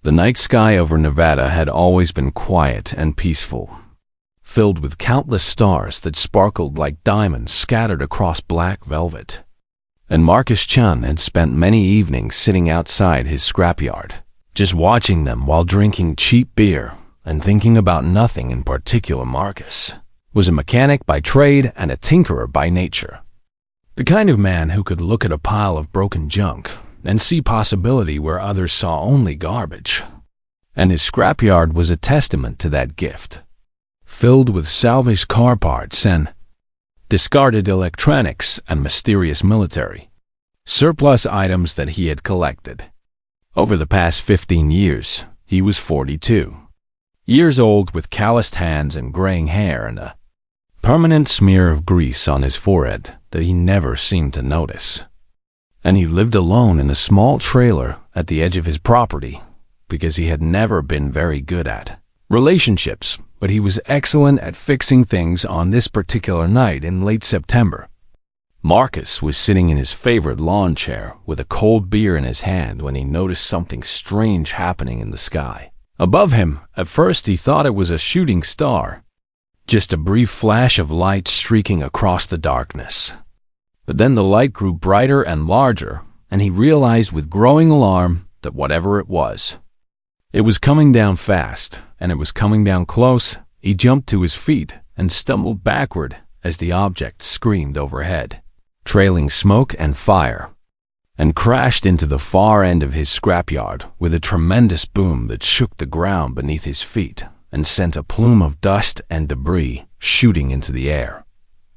The night sky over Nevada had always been quiet and peaceful, filled with countless stars that sparkled like diamonds scattered across black velvet. And Marcus Chun had spent many evenings sitting outside his scrapyard, just watching them while drinking cheap beer and thinking about nothing in particular. Marcus was a mechanic by trade and a tinkerer by nature. The kind of man who could look at a pile of broken junk and see possibility where others saw only garbage. And his scrapyard was a testament to that gift, filled with salvaged car parts and discarded electronics and mysterious military surplus items that he had collected. Over the past 15 years, he was 42 years old, with calloused hands and graying hair and a permanent smear of grease on his forehead that he never seemed to notice. And he lived alone in a small trailer at the edge of his property because he had never been very good at relationships, but he was excellent at fixing things. On this particular night in late September, Marcus was sitting in his favorite lawn chair with a cold beer in his hand when he noticed something strange happening in the sky. Above him, at first he thought it was a shooting star, just a brief flash of light streaking across the darkness. But then the light grew brighter and larger, and he realized with growing alarm that whatever it was coming down fast, and it was coming down close. He jumped to his feet and stumbled backward as the object screamed overhead, trailing smoke and fire, and crashed into the far end of his scrapyard with a tremendous boom that shook the ground beneath his feet and sent a plume of dust and debris shooting into the air.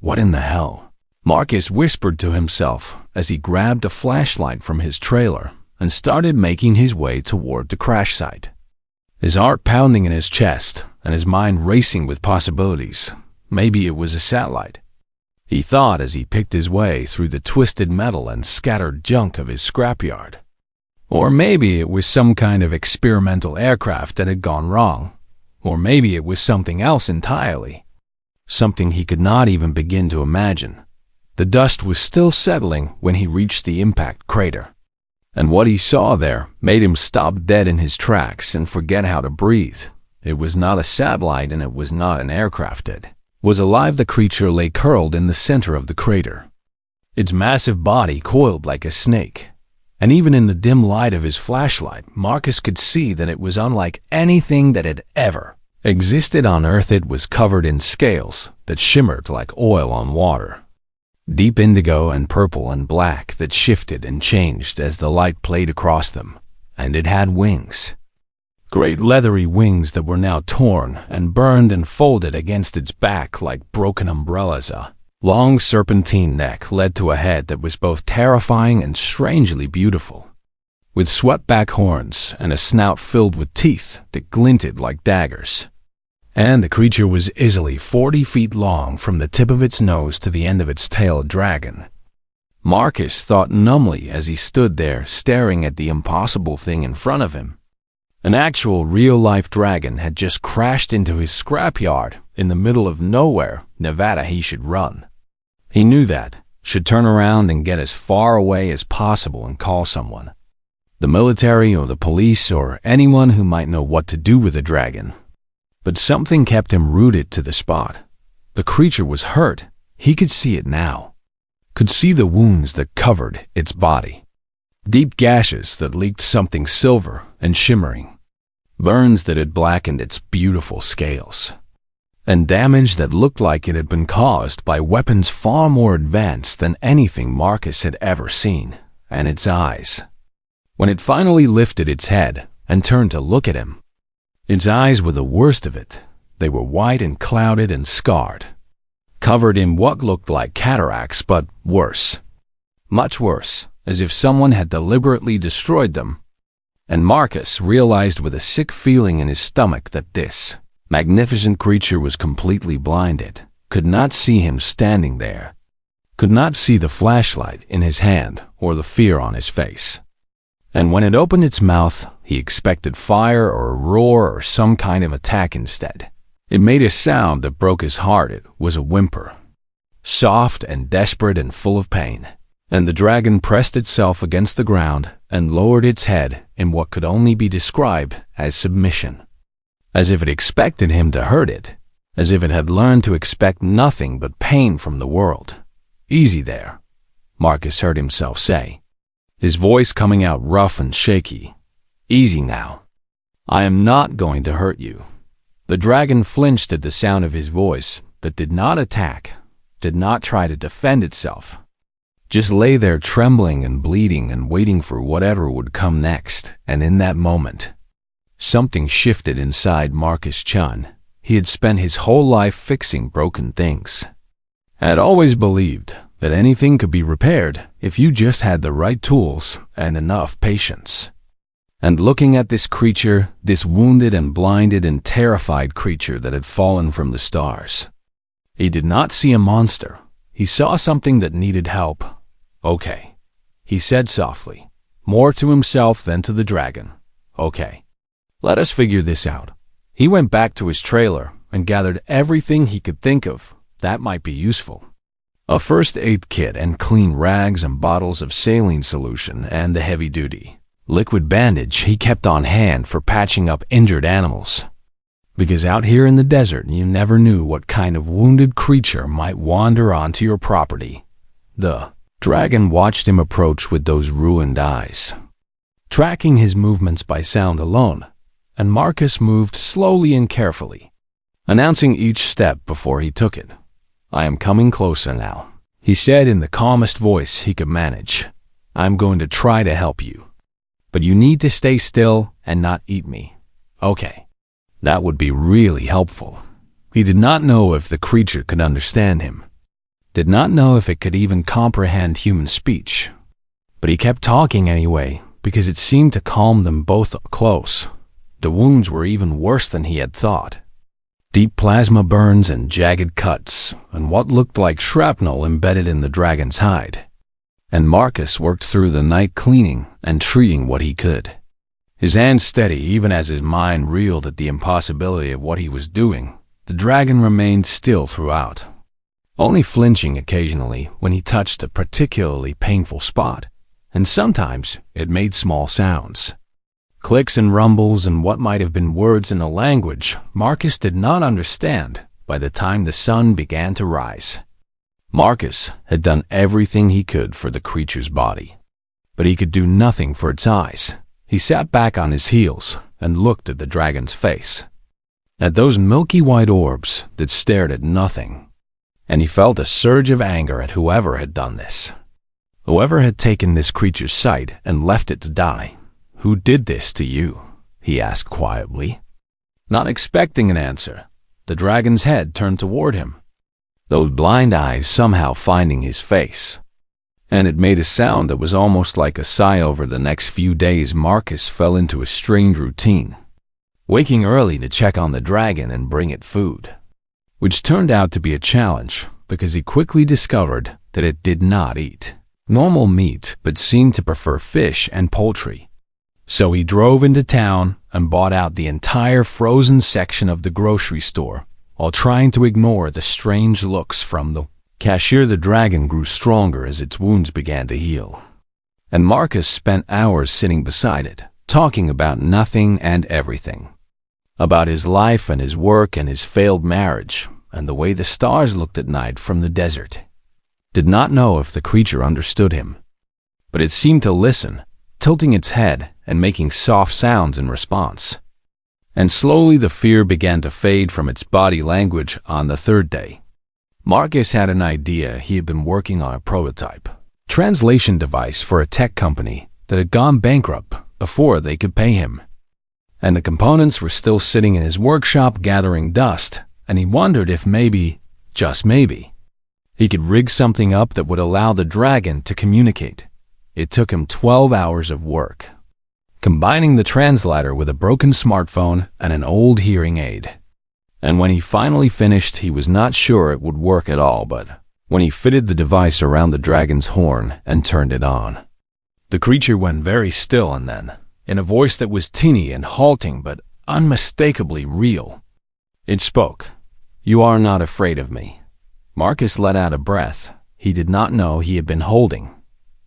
What in the hell? Marcus whispered to himself as he grabbed a flashlight from his trailer and started making his way toward the crash site, his heart pounding in his chest and his mind racing with possibilities. Maybe it was a satellite, he thought as he picked his way through the twisted metal and scattered junk of his scrapyard. Or maybe it was some kind of experimental aircraft that had gone wrong. Or maybe it was something else entirely, something he could not even begin to imagine. The dust was still settling when he reached the impact crater, and what he saw there made him stop dead in his tracks and forget how to breathe. It was not a satellite, and it was not an aircraft. It was alive. The creature lay curled in the center of the crater, its massive body coiled like a snake, and even in the dim light of his flashlight, Marcus could see that it was unlike anything that had ever existed on Earth. It was covered in scales that shimmered like oil on water, deep indigo and purple and black that shifted and changed as the light played across them. And it had wings, great leathery wings that were now torn and burned and folded against its back like broken umbrellas. A long serpentine neck led to a head that was both terrifying and strangely beautiful, with swept-back horns and a snout filled with teeth that glinted like daggers. And the creature was easily 40 feet long from the tip of its nose to the end of its tail. A dragon. Marcus thought numbly as he stood there staring at the impossible thing in front of him. An actual real-life dragon had just crashed into his scrapyard in the middle of nowhere. Nevada. He should run. He knew that, should turn around and get as far away as possible and call someone. The military or the police or anyone who might know what to do with a dragon. But something kept him rooted to the spot. The creature was hurt. He could see it now. Could see the wounds that covered its body. Deep gashes that leaked something silver and shimmering. Burns that had blackened its beautiful scales. And damage that looked like it had been caused by weapons far more advanced than anything Marcus had ever seen. And its eyes. When it finally lifted its head and turned to look at him, its eyes were the worst of it. They were white and clouded and scarred, covered in what looked like cataracts, but worse. Much worse, as if someone had deliberately destroyed them. And Marcus realized with a sick feeling in his stomach that this magnificent creature was completely blinded, could not see him standing there, could not see the flashlight in his hand or the fear on his face. And when it opened its mouth, he expected fire or a roar or some kind of attack instead. It made a sound that broke his heart. It was a whimper, soft and desperate and full of pain. And the dragon pressed itself against the ground and lowered its head in what could only be described as submission. As if it expected him to hurt it, as if it had learned to expect nothing but pain from the world. "Easy there," Marcus heard himself say, his voice coming out rough and shaky. "Easy now. I am not going to hurt you." The dragon flinched at the sound of his voice, but did not attack, did not try to defend itself. Just lay there trembling and bleeding and waiting for whatever would come next. And in that moment, something shifted inside Marcus Chun. He had spent his whole life fixing broken things. Had always believed that anything could be repaired if you just had the right tools and enough patience. And looking at this creature, this wounded and blinded and terrified creature that had fallen from the stars, he did not see a monster. He saw something that needed help. "Okay," he said softly, more to himself than to the dragon. "Okay, let us figure this out." He went back to his trailer and gathered everything he could think of that might be useful. A first aid kit and clean rags and bottles of saline solution and the heavy-duty liquid bandage he kept on hand for patching up injured animals. Because out here in the desert, you never knew what kind of wounded creature might wander onto your property. The dragon watched him approach with those ruined eyes, tracking his movements by sound alone, and Marcus moved slowly and carefully, announcing each step before he took it. "I am coming closer now," he said in the calmest voice he could manage. "I'm going to try to help you, but you need to stay still and not eat me. Okay." That would be really helpful. He did not know if the creature could understand him, did not know if it could even comprehend human speech. But he kept talking anyway, because it seemed to calm them both close. The wounds were even worse than he had thought. Deep plasma burns and jagged cuts, and what looked like shrapnel embedded in the dragon's hide. And Marcus worked through the night cleaning and treating what he could, his hands steady even as his mind reeled at the impossibility of what he was doing. The dragon remained still throughout, only flinching occasionally when he touched a particularly painful spot, and sometimes it made small sounds. Clicks and rumbles and what might have been words in a language Marcus did not understand by the time the sun began to rise. Marcus had done everything he could for the creature's body, but he could do nothing for its eyes. He sat back on his heels and looked at the dragon's face, at those milky white orbs that stared at nothing, and he felt a surge of anger at whoever had done this, whoever had taken this creature's sight and left it to die. "Who did this to you?" he asked quietly. Not expecting an answer, the dragon's head turned toward him, those blind eyes somehow finding his face. And it made a sound that was almost like a sigh. Over the next few days, Marcus fell into a strange routine, waking early to check on the dragon and bring it food, which turned out to be a challenge because he quickly discovered that it did not eat normal meat but seemed to prefer fish and poultry. So he drove into town and bought out the entire frozen section of the grocery store while trying to ignore the strange looks from the cashier. The dragon grew stronger as its wounds began to heal, and Marcus spent hours sitting beside it, talking about nothing and everything, about his life and his work and his failed marriage and the way the stars looked at night from the desert. Did not know if the creature understood him, but it seemed to listen, tilting its head and making soft sounds in response. And slowly the fear began to fade from its body language. On the third day, Marcus had an idea. He had been working on a prototype translation device for a tech company that had gone bankrupt before they could pay him. And the components were still sitting in his workshop gathering dust, and he wondered if maybe, just maybe, he could rig something up that would allow the dragon to communicate. It took him 12 hours of work, combining the translator with a broken smartphone and an old hearing aid. And when he finally finished, he was not sure it would work at all, but when he fitted the device around the dragon's horn and turned it on, the creature went very still, and then, in a voice that was tinny and halting but unmistakably real, it spoke. "You are not afraid of me." Marcus let out a breath. He did not know he had been holding.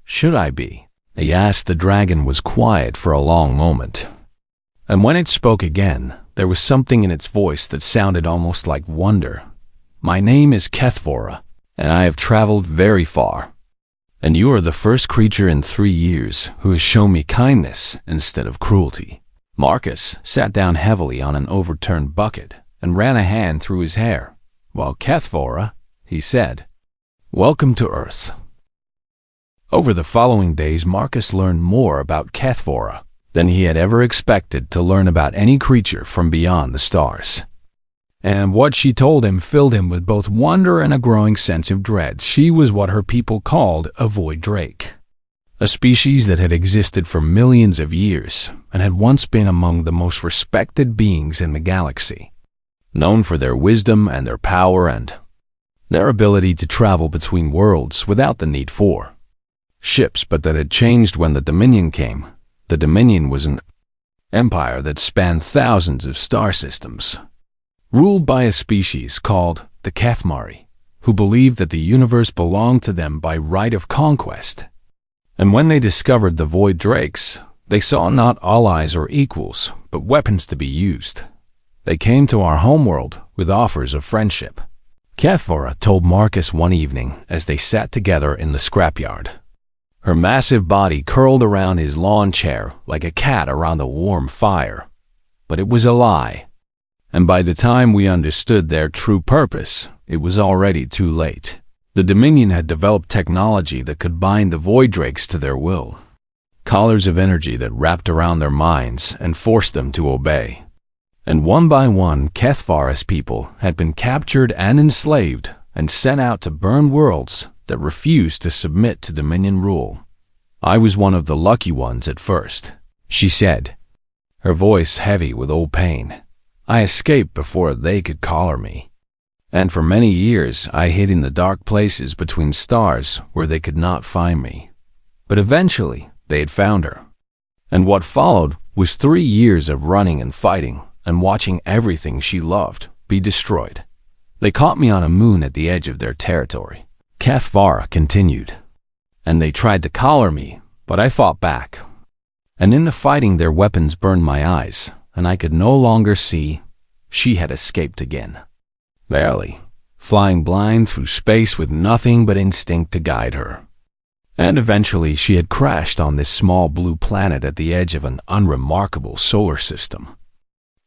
"Should I be?" Yes, the dragon was quiet for a long moment. And when it spoke again, there was something in its voice that sounded almost like wonder. My name is Kethvora, and I have traveled very far. And you are the first creature in 3 years who has shown me kindness instead of cruelty. Marcus sat down heavily on an overturned bucket and ran a hand through his hair, while Kethvora, he said, "Welcome to Earth." Over the following days, Marcus learned more about Kethvora than he had ever expected to learn about any creature from beyond the stars. And what she told him filled him with both wonder and a growing sense of dread. She was what her people called a void drake, a species that had existed for millions of years and had once been among the most respected beings in the galaxy, known for their wisdom and their power and their ability to travel between worlds without the need for ships. But that had changed when the Dominion came. The Dominion was an empire that spanned thousands of star systems, ruled by a species called the Kethmari, who believed that the universe belonged to them by right of conquest. And when they discovered the void drakes, they saw not allies or equals, but weapons to be used. They came to our homeworld with offers of friendship. Kethvora told Marcus one evening as they sat together in the scrapyard. Her massive body curled around his lawn chair like a cat around a warm fire. But it was a lie. And by the time we understood their true purpose, it was already too late. The Dominion had developed technology that could bind the void drakes to their will, collars of energy that wrapped around their minds and forced them to obey. And one by one, Kethvora's people had been captured and enslaved and sent out to burn worlds that refused to submit to Dominion rule. I was one of the lucky ones at first, she said, her voice heavy with old pain. I escaped before they could collar me. And for many years I hid in the dark places between stars where they could not find me. But eventually they had found her. And what followed was 3 years of running and fighting and watching everything she loved be destroyed. They caught me on a moon at the edge of their territory. Kethvora continued. And they tried to collar me, but I fought back. And in the fighting their weapons burned my eyes, and I could no longer see. She had escaped again. Barely, flying blind through space with nothing but instinct to guide her. And eventually she had crashed on this small blue planet at the edge of an unremarkable solar system,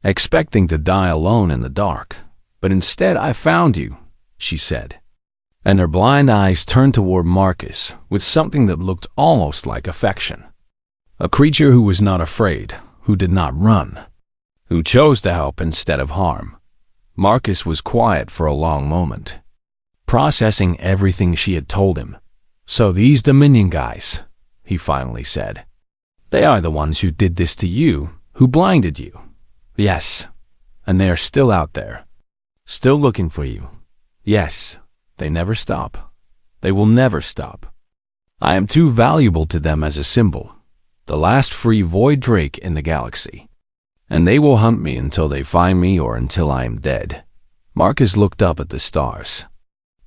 expecting to die alone in the dark. But instead I found you, she said. And her blind eyes turned toward Marcus with something that looked almost like affection. A creature who was not afraid, who did not run, who chose to help instead of harm. Marcus was quiet for a long moment, processing everything she had told him. So these Dominion guys, he finally said, they are the ones who did this to you, who blinded you. Yes, and they are still out there, still looking for you. Yes, they never stop. They will never stop. I am too valuable to them as a symbol, the last free void drake in the galaxy. And they will hunt me until they find me or until I am dead. Marcus looked up at the stars,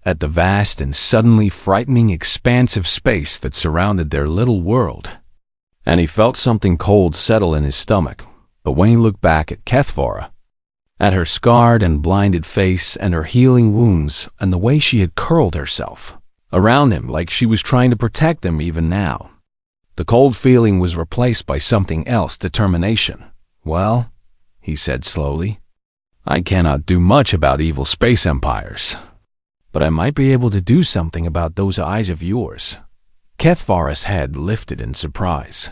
at the vast and suddenly frightening expanse of space that surrounded their little world. And he felt something cold settle in his stomach. But when he looked back at Kethvora, at her scarred and blinded face and her healing wounds and the way she had curled herself around him like she was trying to protect him even now, the cold feeling was replaced by something else, determination. Well, he said slowly, I cannot do much about evil space empires, but I might be able to do something about those eyes of yours. Kethvora's head lifted in surprise.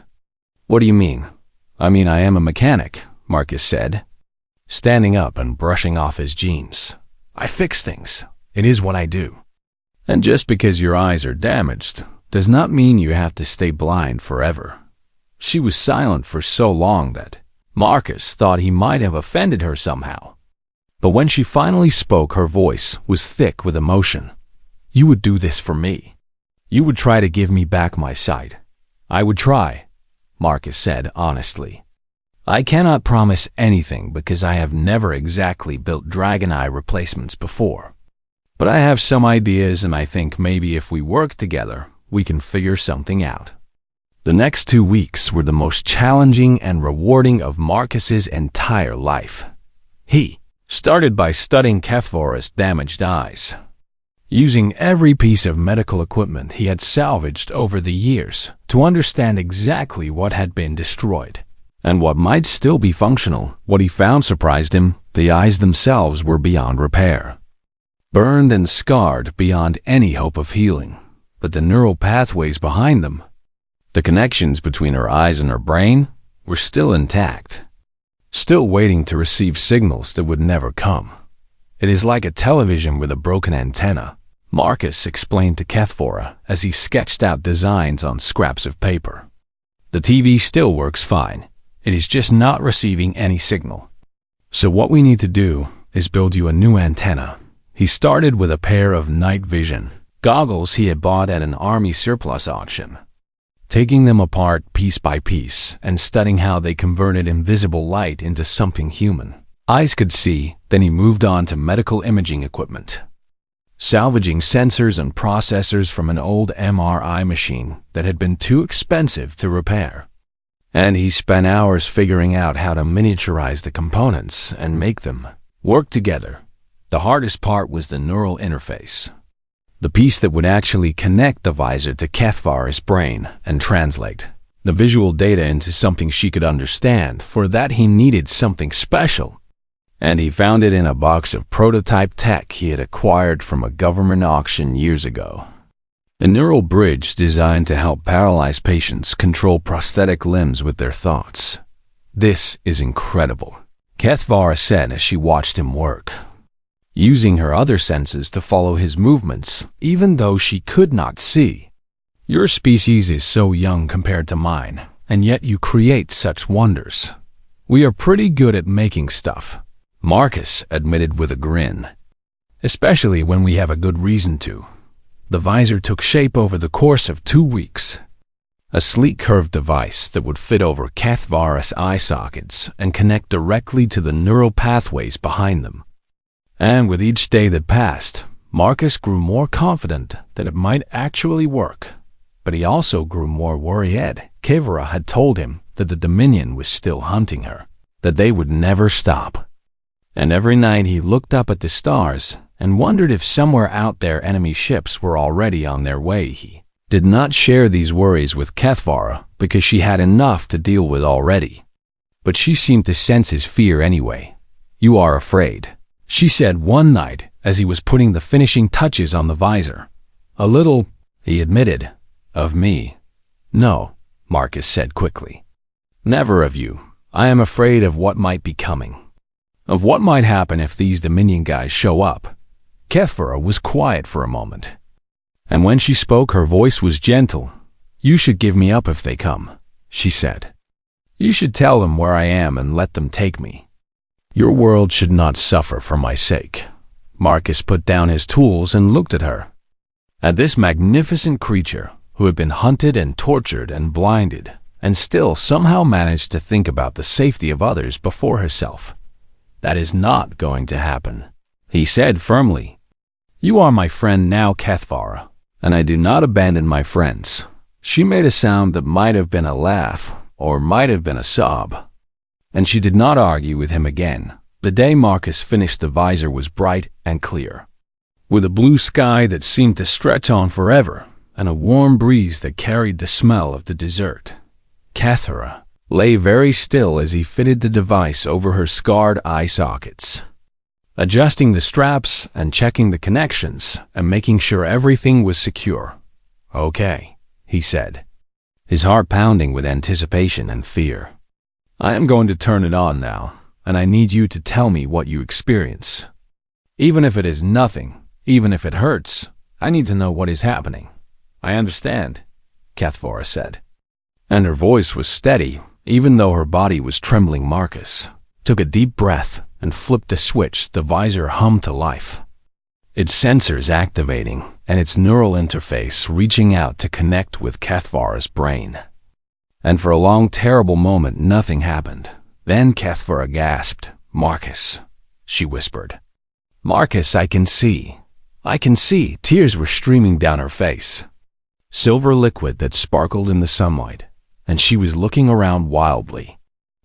What do you mean? I mean, I am a mechanic, Marcus said, standing up and brushing off his jeans. I fix things. It is what I do. And just because your eyes are damaged does not mean you have to stay blind forever. She was silent for so long that Marcus thought he might have offended her somehow. But when she finally spoke, her voice was thick with emotion. You would do this for me. You would try to give me back my sight. I would try, Marcus said honestly. I cannot promise anything because I have never exactly built dragon eye replacements before. But I have some ideas and I think maybe if we work together, we can figure something out. The next 2 weeks were the most challenging and rewarding of Marcus's entire life. He started by studying Kethvora's damaged eyes, using every piece of medical equipment he had salvaged over the years to understand exactly what had been destroyed and what might still be functional. What he found surprised him. The eyes themselves were beyond repair, burned and scarred beyond any hope of healing, but the neural pathways behind them, the connections between her eyes and her brain, were still intact, still waiting to receive signals that would never come. It is like a television with a broken antenna, Marcus explained to Kethvora as he sketched out designs on scraps of paper. The TV still works fine. It is just not receiving any signal. So what we need to do is build you a new antenna. He started with a pair of night vision goggles he had bought at an army surplus auction, taking them apart piece by piece and studying how they converted invisible light into something human eyes could see. Then he moved on to medical imaging equipment, salvaging sensors and processors from an old MRI machine that had been too expensive to repair. And he spent hours figuring out how to miniaturize the components and make them work together. The hardest part was the neural interface, the piece that would actually connect the visor to Kethvara's brain and translate the visual data into something she could understand. For that he needed something special, and he found it in a box of prototype tech he had acquired from a government auction years ago. A neural bridge designed to help paralyzed patients control prosthetic limbs with their thoughts. "This is incredible," Kethvara said as she watched him work, using her other senses to follow his movements, even though she could not see. "Your species is so young compared to mine, and yet you create such wonders. We are pretty good at making stuff," Marcus admitted with a grin, "especially when we have a good reason to." The visor took shape over the course of 2 weeks. A sleek curved device that would fit over Kethvara's eye sockets and connect directly to the neural pathways behind them. And with each day that passed, Marcus grew more confident that it might actually work. But he also grew more worried. Kethvara had told him that the Dominion was still hunting her, that they would never stop. And every night he looked up at the stars and wondered if somewhere out there enemy ships were already on their way. He did not share these worries with Kethvara because she had enough to deal with already. But she seemed to sense his fear anyway. "You are afraid," she said one night as he was putting the finishing touches on the visor. "A little," he admitted. "Of me?" "No," Marcus said quickly. "Never of you. I am afraid of what might be coming. Of what might happen if these Dominion guys show up." Kethvara was quiet for a moment, and when she spoke her voice was gentle. "You should give me up if they come," she said. "You should tell them where I am and let them take me. Your world should not suffer for my sake." Marcus put down his tools and looked at her, at this magnificent creature who had been hunted and tortured and blinded, and still somehow managed to think about the safety of others before herself. "That is not going to happen," he said firmly. "You are my friend now, Kethvara, and I do not abandon my friends." She made a sound that might have been a laugh or might have been a sob, and she did not argue with him again. The day Marcus finished the visor was bright and clear, with a blue sky that seemed to stretch on forever and a warm breeze that carried the smell of the dessert. Kethvara lay very still as he fitted the device over her scarred eye sockets, adjusting the straps and checking the connections and making sure everything was secure. "Okay," he said, his heart pounding with anticipation and fear. "I am going to turn it on now, and I need you to tell me what you experience. Even if it is nothing, even if it hurts, I need to know what is happening." "I understand," Kethvara said, and her voice was steady, even though her body was trembling. Marcus took a deep breath and flipped the switch. The visor hummed to life, its sensors activating and its neural interface reaching out to connect with Kethvara's brain. And for a long, terrible moment, nothing happened. Then Kethvara gasped. "Marcus," she whispered. "Marcus, I can see. I can see." Tears were streaming down her face, silver liquid that sparkled in the sunlight. and she was looking around wildly,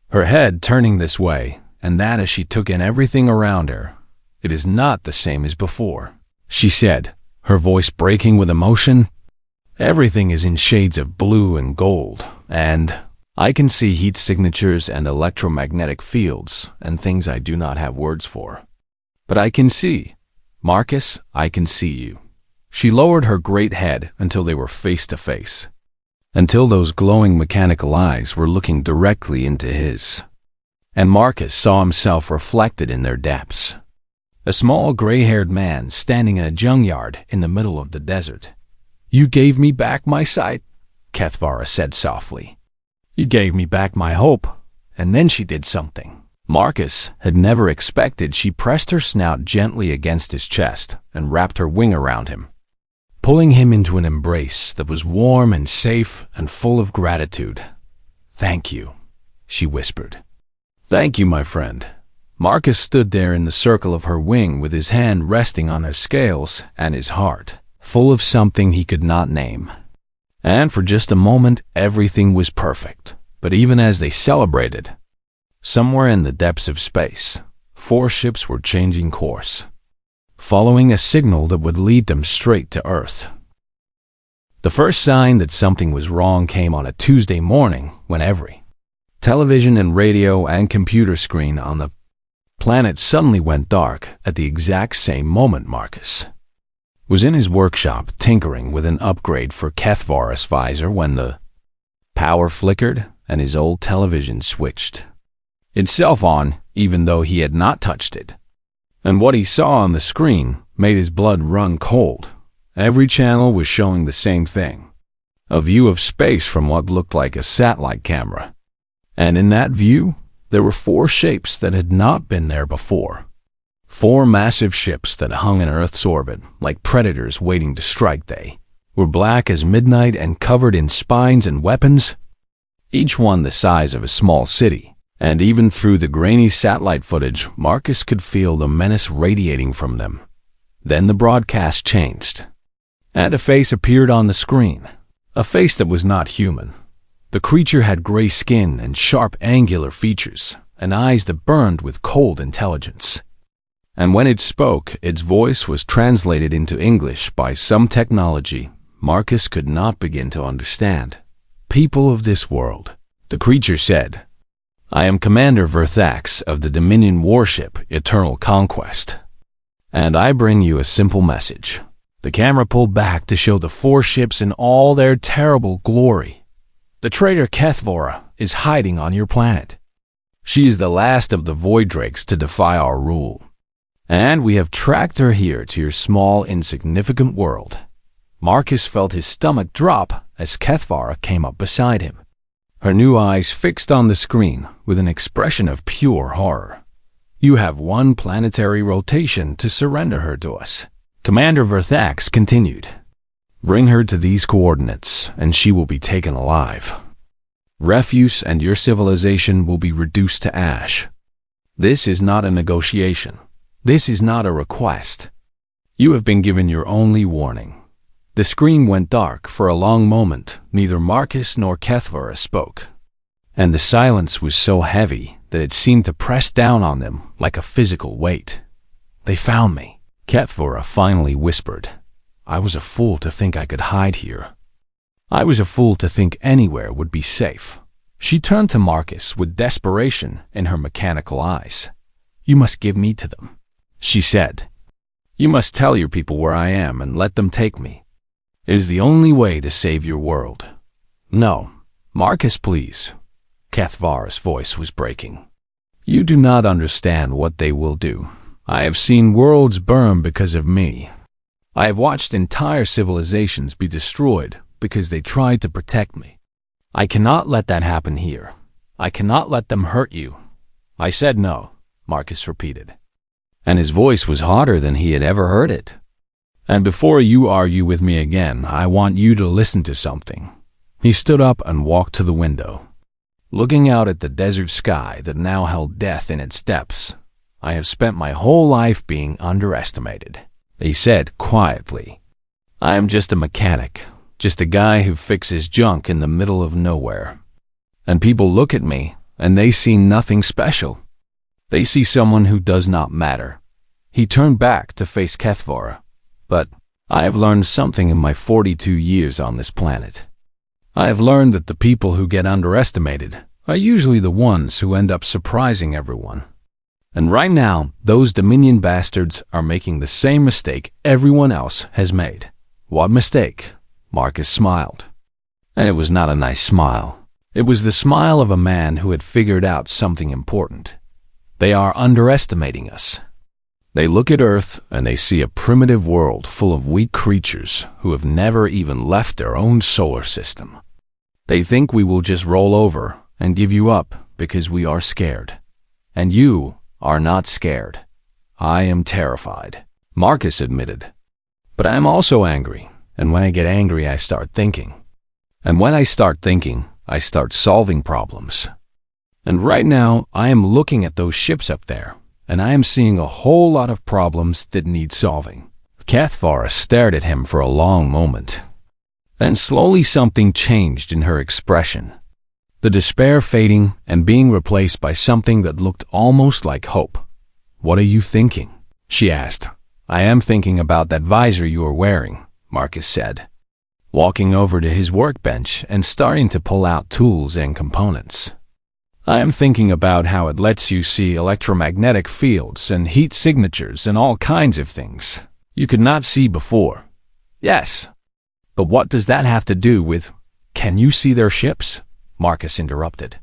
her head turning this way and that as she took in everything around her. "It is not the same as before," she said, her voice breaking with emotion. "Everything is in shades of blue and gold, and I can see heat signatures and electromagnetic fields and things I do not have words for. But I can see. Marcus, I can see you." She lowered her great head until they were face to face, until those glowing mechanical eyes were looking directly into his. And Marcus saw himself reflected in their depths. A small gray-haired man standing in a junkyard in the middle of the desert. "You gave me back my sight," Kethvara said softly. "You gave me back my hope." And then she did something Marcus had never expected. She pressed her snout gently against his chest and wrapped her wing around him, pulling him into an embrace that was warm and safe and full of gratitude. "Thank you," she whispered. "Thank you, my friend." Marcus stood there in the circle of her wing with his hand resting on her scales and his heart full of something he could not name. And for just a moment, everything was perfect. But even as they celebrated, somewhere in the depths of space, 4 ships were changing course, following a signal that would lead them straight to Earth. The first sign that something was wrong came on a Tuesday morning when every television and radio and computer screen on the planet suddenly went dark at the exact same moment. Marcus was in his workshop tinkering with an upgrade for Kethvara's visor when the power flickered and his old television switched itself on, even though he had not touched it. And what he saw on the screen made his blood run cold. Every channel was showing the same thing, a view of space from what looked like a satellite camera. And in that view, there were 4 shapes that had not been there before. 4 massive ships that hung in Earth's orbit like predators waiting to strike. They were black as midnight and covered in spines and weapons, each one the size of a small city. And even through the grainy satellite footage, Marcus could feel the menace radiating from them. Then the broadcast changed, and a face appeared on the screen, a face that was not human. The creature had gray skin and sharp angular features, and eyes that burned with cold intelligence. And when it spoke, its voice was translated into English by some technology Marcus could not begin to understand. "People of this world," the creature said, "I am Commander Verthax of the Dominion warship Eternal Conquest, and I bring you a simple message." The camera pulled back to show the 4 ships in all their terrible glory. "The traitor Kethvara is hiding on your planet. She is the last of the Void Drakes to defy our rule, and we have tracked her here to your small, insignificant world." Marcus felt his stomach drop as Kethvara came up beside him, her new eyes fixed on the screen with an expression of pure horror. "You have 1 planetary rotation to surrender her to us," Commander Verthax continued. "Bring her to these coordinates, and she will be taken alive. Refuse and your civilization will be reduced to ash. This is not a negotiation. This is not a request. You have been given your only warning." The screen went dark for a long moment. Neither Marcus nor Kethvara spoke, and the silence was so heavy that it seemed to press down on them like a physical weight. "They found me," Kethvara finally whispered. "I was a fool to think I could hide here. I was a fool to think anywhere would be safe." She turned to Marcus with desperation in her mechanical eyes. "You must give me to them," she said. "You must tell your people where I am and let them take me. It is the only way to save your world." "No, Marcus, please." Kethvara's voice was breaking. "You do not understand what they will do. I have seen worlds burn because of me. I have watched entire civilizations be destroyed because they tried to protect me. I cannot let that happen here. I cannot let them hurt you." "I said no," Marcus repeated, and his voice was hotter than he had ever heard it. "And before you argue with me again, I want you to listen to something." He stood up and walked to the window, looking out at the desert sky that now held death in its depths. "I have spent my whole life being underestimated," he said quietly. "I am just a mechanic, just a guy who fixes junk in the middle of nowhere. And people look at me, and they see nothing special. They see someone who does not matter. He turned back to face Kethvara. But I have learned something in my 42 years on this planet. I have learned that the people who get underestimated are usually the ones who end up surprising everyone. And right now, those Dominion bastards are making the same mistake everyone else has made. What mistake? Marcus smiled. And it was not a nice smile. It was the smile of a man who had figured out something important. They are underestimating us. They look at Earth and they see a primitive world full of weak creatures who have never even left their own solar system. They think we will just roll over and give you up because we are scared. And you are not scared. I am terrified, Marcus admitted. But I am also angry, and when I get angry, I start thinking. And when I start thinking, I start solving problems. And right now, I am looking at those ships up there, and I am seeing a whole lot of problems that need solving. Kethvara stared at him for a long moment. Then slowly something changed in her expression. The despair fading and being replaced by something that looked almost like hope. What are you thinking? She asked. I am thinking about that visor you are wearing, Marcus said, walking over to his workbench and starting to pull out tools and components. I am thinking about how it lets you see electromagnetic fields and heat signatures and all kinds of things you could not see before. Yes, but what does that have to do with, can you see their ships? Marcus interrupted.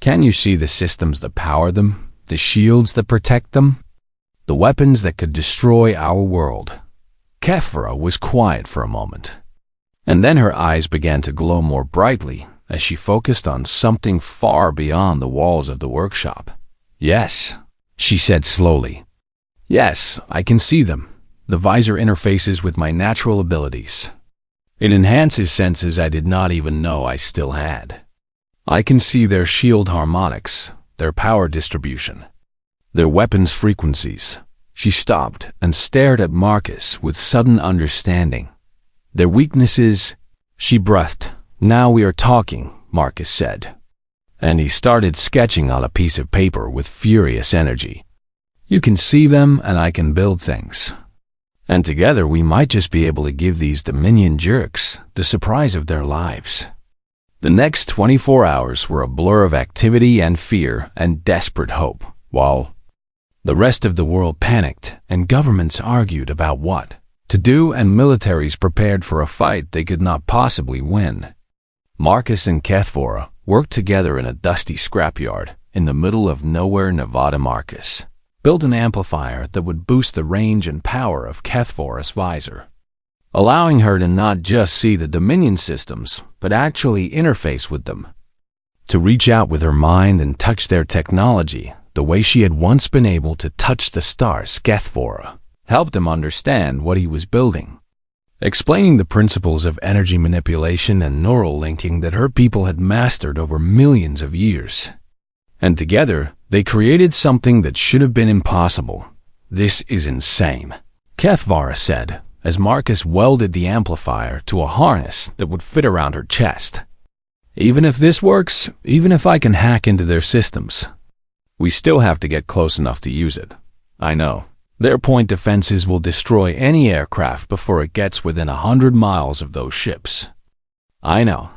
Can you see the systems that power them, the shields that protect them, the weapons that could destroy our world? Kethvara was quiet for a moment, and then her eyes began to glow more brightly as she focused on something far beyond the walls of the workshop. Yes, she said slowly. Yes, I can see them. The visor interfaces with my natural abilities. It enhances senses I did not even know I still had. I can see their shield harmonics, their power distribution, their weapons frequencies. She stopped and stared at Marcus with sudden understanding. Their weaknesses, she breathed. Now we are talking, Marcus said. And he started sketching on a piece of paper with furious energy. You can see them and I can build things. And together we might just be able to give these Dominion jerks the surprise of their lives. The next 24 hours were a blur of activity and fear and desperate hope, while the rest of the world panicked and governments argued about what to do and militaries prepared for a fight they could not possibly win. Marcus and Kethvara worked together in a dusty scrapyard in the middle of nowhere, Nevada. Marcus built an amplifier that would boost the range and power of Kethvara's visor, allowing her to not just see the Dominion systems, but actually interface with them, to reach out with her mind and touch their technology the way she had once been able to touch the stars. Kethvara helped him understand what he was building, explaining the principles of energy manipulation and neural linking that her people had mastered over millions of years. And together, they created something that should have been impossible. This is insane, Kethvara said, as Marcus welded the amplifier to a harness that would fit around her chest. Even if this works, even if I can hack into their systems, we still have to get close enough to use it. I know. Their point defenses will destroy any aircraft before it gets within 100 miles of those ships. I know.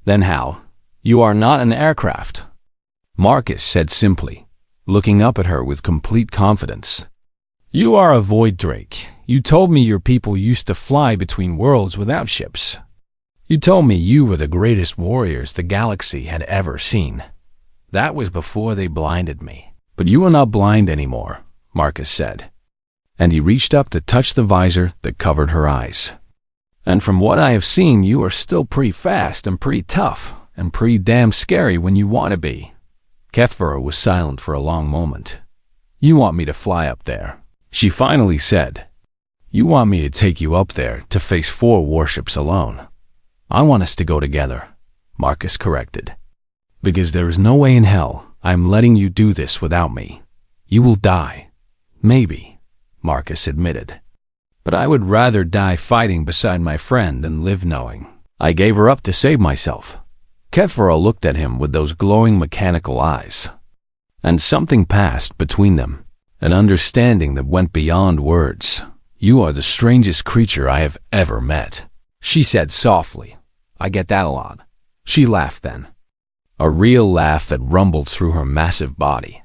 Then how? You are not an aircraft, Marcus said simply, looking up at her with complete confidence. You are a void drake. You told me your people used to fly between worlds without ships. You told me you were the greatest warriors the galaxy had ever seen. That was before they blinded me. But you are not blind anymore, Marcus said. And he reached up to touch the visor that covered her eyes. And from what I have seen, you are still pretty fast and pretty tough and pretty damn scary when you want to be. Kethvara was silent for a long moment. You want me to fly up there, she finally said. You want me to take you up there to face 4 warships alone. I want us to go together, Marcus corrected. Because there is no way in hell I am letting you do this without me. You will die. Maybe, Marcus admitted. But I would rather die fighting beside my friend than live knowing I gave her up to save myself. Kethvora looked at him with those glowing mechanical eyes, and something passed between them, an understanding that went beyond words. "You are the strangest creature I have ever met," she said softly. "I get that a lot." She laughed then, a real laugh that rumbled through her massive body.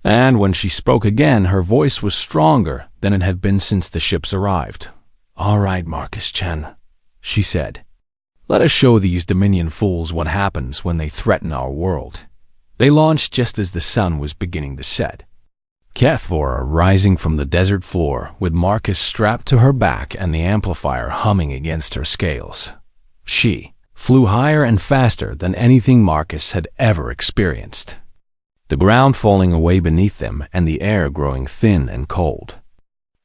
And when she spoke again, her voice was stronger than it had been since the ships arrived. "All right, Marcus-chan," she said. "Let us show these Dominion fools what happens when they threaten our world." They launched just as the sun was beginning to set. Kethvora rising from the desert floor with Marcus strapped to her back and the amplifier humming against her scales. She flew higher and faster than anything Marcus had ever experienced, the ground falling away beneath them and the air growing thin and cold.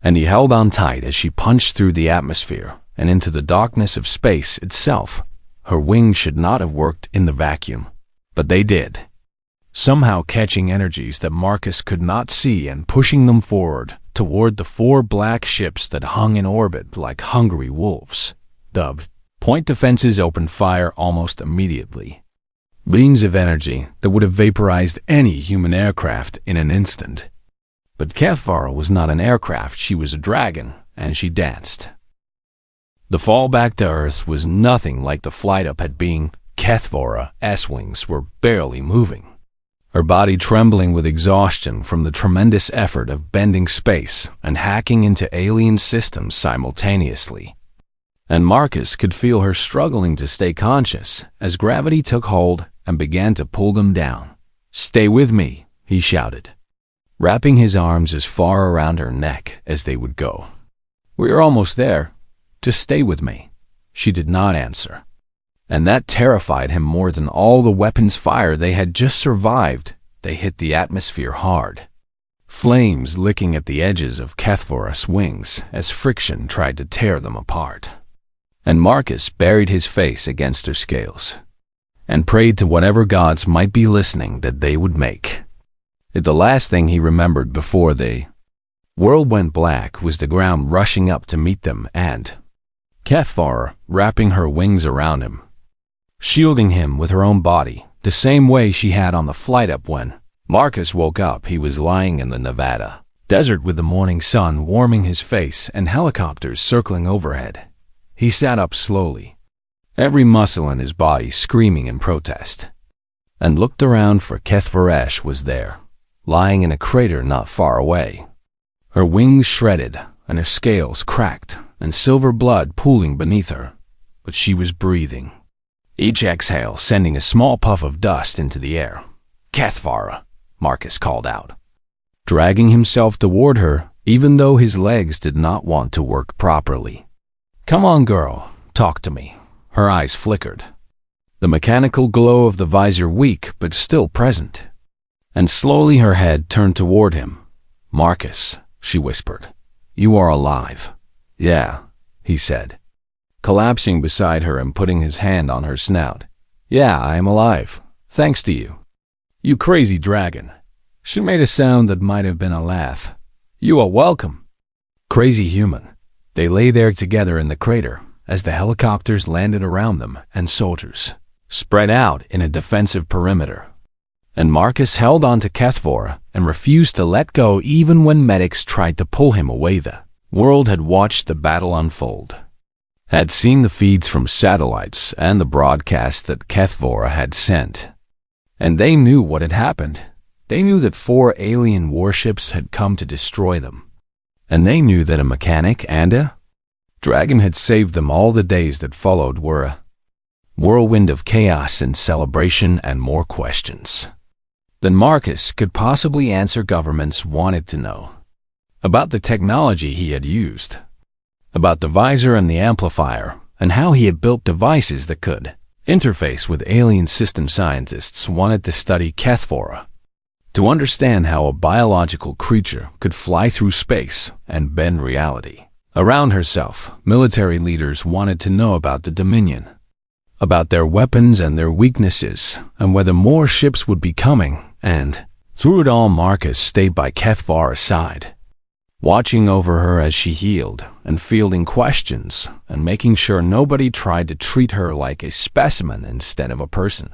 And he held on tight as she punched through the atmosphere and into the darkness of space itself. Her wings should not have worked in the vacuum, but they did, somehow catching energies that Marcus could not see and pushing them forward toward the 4 black ships that hung in orbit like hungry wolves. The point defenses opened fire almost immediately, beams of energy that would have vaporized any human aircraft in an instant. But Kethvora was not an aircraft, she was a dragon, and she danced. The fall back to Earth was nothing like the flight up had been. Kethvora's wings were barely moving, her body trembling with exhaustion from the tremendous effort of bending space and hacking into alien systems simultaneously. And Marcus could feel her struggling to stay conscious as gravity took hold and began to pull them down. "Stay with me," he shouted, wrapping his arms as far around her neck as they would go. "We are almost there. Just stay with me." She did not answer, and that terrified him more than all the weapons fire they had just survived. They hit the atmosphere hard, flames licking at the edges of Kethvora's wings as friction tried to tear them apart. And Marcus buried his face against her scales and prayed to whatever gods might be listening that they would make it the last thing he remembered before the world went black was the ground rushing up to meet them and Kethvora wrapping her wings around him, shielding him with her own body, the same way she had on the flight up. When Marcus woke up, he was lying in the Nevada desert with the morning sun warming his face and helicopters circling overhead. He sat up slowly, every muscle in his body screaming in protest, and looked around for Kethvora was there, lying in a crater not far away, her wings shredded and her scales cracked and silver blood pooling beneath her. But she was breathing, each exhale sending a small puff of dust into the air. "Kethvora," Marcus called out, dragging himself toward her even though his legs did not want to work properly. "Come on, girl, talk to me." Her eyes flickered, the mechanical glow of the visor weak but still present, and slowly her head turned toward him. "Marcus," she whispered, "you are alive." "Yeah," he said, collapsing beside her and putting his hand on her snout. "Yeah, I am alive, thanks to you." "You crazy dragon." She made a sound that might have been a laugh. "You are welcome." Crazy human. They lay there together in the crater as the helicopters landed around them and soldiers spread out in a defensive perimeter. And Marcus held on to Kethvora and refused to let go even when medics tried to pull him away. The world had watched the battle unfold, had seen the feeds from satellites and the broadcasts that Kethvora had sent. And they knew what had happened. They knew that 4 alien warships had come to destroy them. And they knew that a mechanic and a dragon had saved them. All the days that followed were a whirlwind of chaos and celebration and more questions than Marcus could possibly answer. Governments wanted to know about the technology he had used, about the visor and the amplifier, and how he had built devices that could interface with alien system. Scientists wanted to study Kethvora, to understand how a biological creature could fly through space and bend reality around herself. Military leaders wanted to know about the Dominion, about their weapons and their weaknesses, and whether more ships would be coming. And through it all, Marcus stayed by Kethvora's side, watching over her as she healed and fielding questions and making sure nobody tried to treat her like a specimen instead of a person.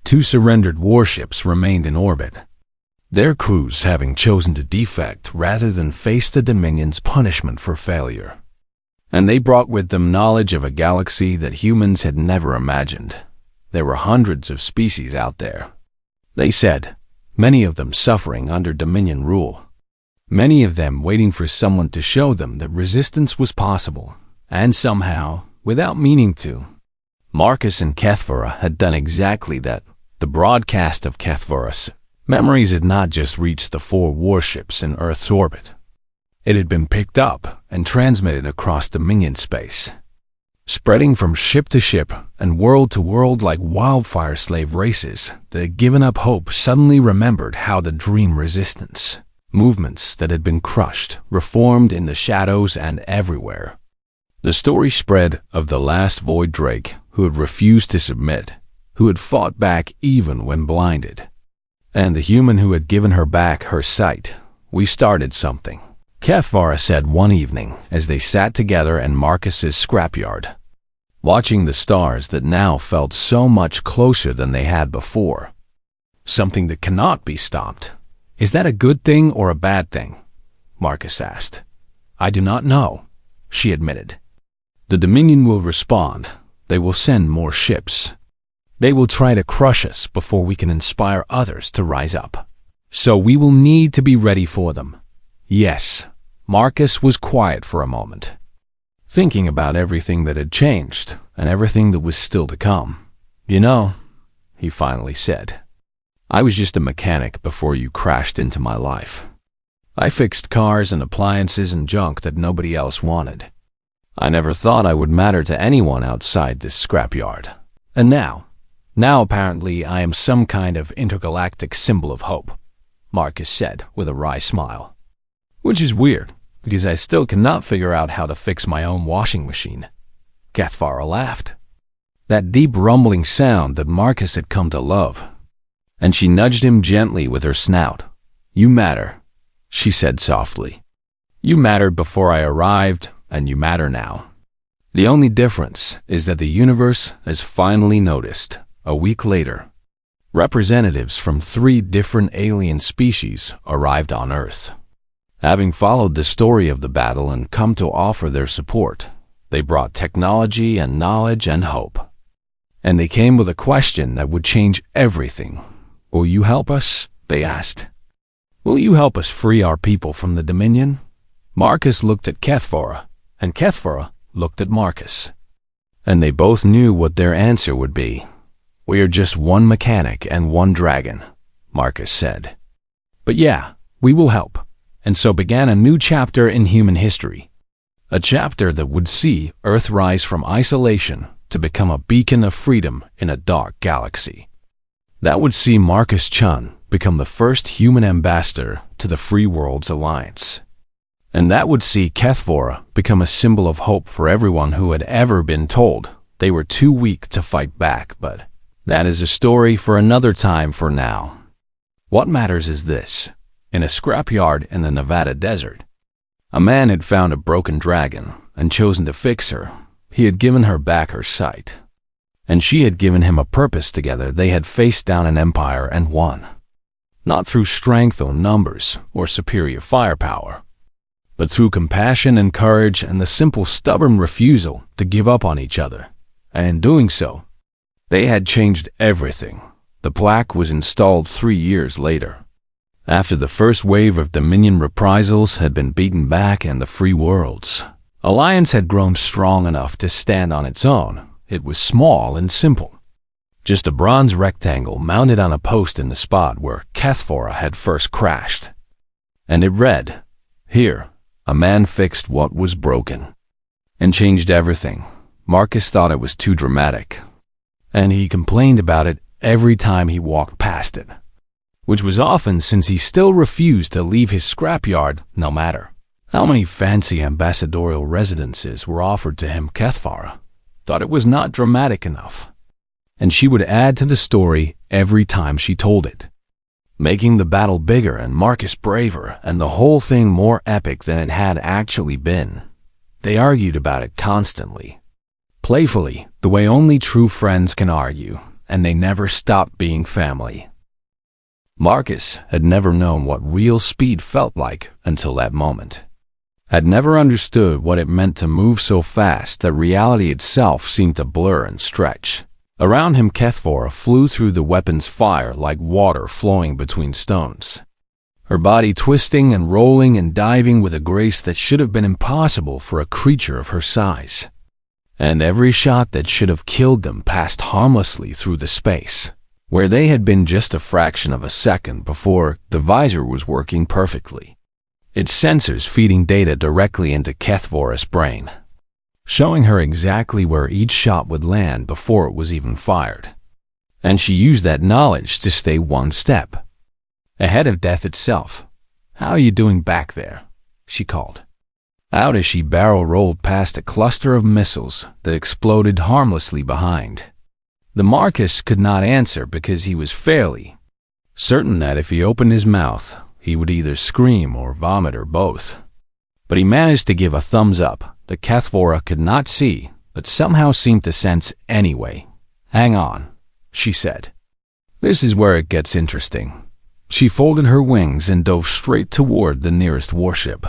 2 surrendered warships remained in orbit, their crews having chosen to defect rather than face the Dominion's punishment for failure. And they brought with them knowledge of a galaxy that humans had never imagined. There were hundreds of species out there, they said, many of them suffering under Dominion rule. Many of them waiting for someone to show them that resistance was possible, and somehow, without meaning to, Marcus and Kethvara had done exactly that. The broadcast of Kethvara's memories had not just reached the 4 warships in Earth's orbit. It had been picked up and transmitted across Dominion space, spreading from ship to ship and world to world like wildfire. Slave races that had given up hope suddenly remembered how the dream resistance movements that had been crushed, reformed in the shadows and everywhere. The story spread of the last Void Drake who had refused to submit, who had fought back even when blinded, and the human who had given her back her sight. We started something, Kethvara said one evening as they sat together in Marcus's scrapyard, watching the stars that now felt so much closer than they had before. Something that cannot be stopped. Is that a good thing or a bad thing? Marcus asked. I do not know, she admitted. The Dominion will respond. They will send more ships. They will try to crush us before we can inspire others to rise up. So we will need to be ready for them. Yes, Marcus was quiet for a moment, thinking about everything that had changed and everything that was still to come. You know, he finally said, I was just a mechanic before you crashed into my life. I fixed cars and appliances and junk that nobody else wanted. I never thought I would matter to anyone outside this scrapyard. And now apparently I am some kind of intergalactic symbol of hope, Marcus said with a wry smile. Which is weird, because I still cannot figure out how to fix my own washing machine. Kethvara laughed. That deep rumbling sound that Marcus had come to love. And she nudged him gently with her snout. You matter, she said softly. You mattered before I arrived, and you matter now. The only difference is that the universe has finally noticed, a week later, representatives from 3 different alien species arrived on Earth. Having followed the story of the battle and come to offer their support, they brought technology and knowledge and hope. And they came with a question that would change everything. Will you help us? They asked. Will you help us free our people from the Dominion? Marcus looked at Kethvara, and Kethvara looked at Marcus. And they both knew what their answer would be. We are just one mechanic and one dragon, Marcus said. But yeah, we will help. And so began a new chapter in human history. A chapter that would see Earth rise from isolation to become a beacon of freedom in a dark galaxy. That would see Marcus Chun become the first human ambassador to the Free Worlds Alliance. And that would see Kethvara become a symbol of hope for everyone who had ever been told they were too weak to fight back, but that is a story for another time for now. What matters is this. In a scrapyard in the Nevada desert, a man had found a broken dragon and chosen to fix her. He had given her back her sight. And she had given him a purpose. Together they had faced down an empire and won. Not through strength or numbers or superior firepower, but through compassion and courage and the simple stubborn refusal to give up on each other. And in doing so, they had changed everything. The plaque was installed 3 years later, after the first wave of Dominion reprisals had been beaten back and the Free Worlds Alliance had grown strong enough to stand on its own. It was small and simple. Just a bronze rectangle mounted on a post in the spot where Kethvara had first crashed. And it read, Here, a man fixed what was broken and changed everything. Marcus thought it was too dramatic, and he complained about it every time he walked past it, which was often since he still refused to leave his scrapyard no matter how many fancy ambassadorial residences were offered to him. Kethvara thought it was not dramatic enough, and she would add to the story every time she told it, making the battle bigger and Marcus braver and the whole thing more epic than it had actually been. They argued about it constantly, playfully, the way only true friends can argue, and they never stopped being family. Marcus had never known what real speed felt like until that moment. Had never understood what it meant to move so fast that reality itself seemed to blur and stretch. Around him, Kethvora flew through the weapon's fire like water flowing between stones, her body twisting and rolling and diving with a grace that should have been impossible for a creature of her size. And every shot that should have killed them passed harmlessly through the space, where they had been just a fraction of a second before. The visor was working perfectly, its sensors feeding data directly into Kethvora's brain, showing her exactly where each shot would land before it was even fired. And she used that knowledge to stay one step ahead of death itself. "How are you doing back there?" she called out as she barrel-rolled past a cluster of missiles that exploded harmlessly behind. The Marcus could not answer because he was fairly certain that if he opened his mouth, he would either scream or vomit or both. But he managed to give a thumbs up that Kethvora could not see, but somehow seemed to sense anyway. "Hang on," she said. "This is where it gets interesting." She folded her wings and dove straight toward the nearest warship,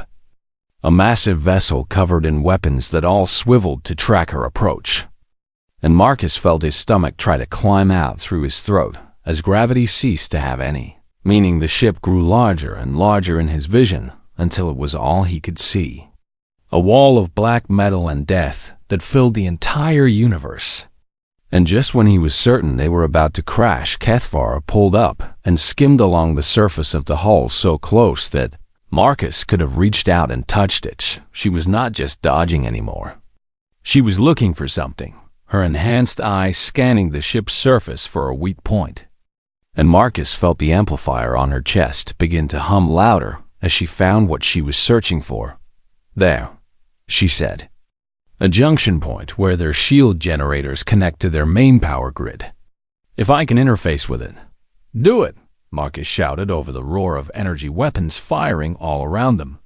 a massive vessel covered in weapons that all swiveled to track her approach. And Marcus felt his stomach try to climb out through his throat as gravity ceased to have any meaning. The ship grew larger and larger in his vision until it was all he could see, a wall of black metal and death that filled the entire universe. And just when he was certain they were about to crash, Kethvora pulled up and skimmed along the surface of the hull so close that Marcus could have reached out and touched it. She was not just dodging anymore. She was looking for something, her enhanced eyes scanning the ship's surface for a weak point. And Marcus felt the amplifier on her chest begin to hum louder as she found what she was searching for. "There," she said. "A junction point where their shield generators connect to their main power grid. If I can interface with it." "Do it," Marcus shouted over the roar of energy weapons firing all around them.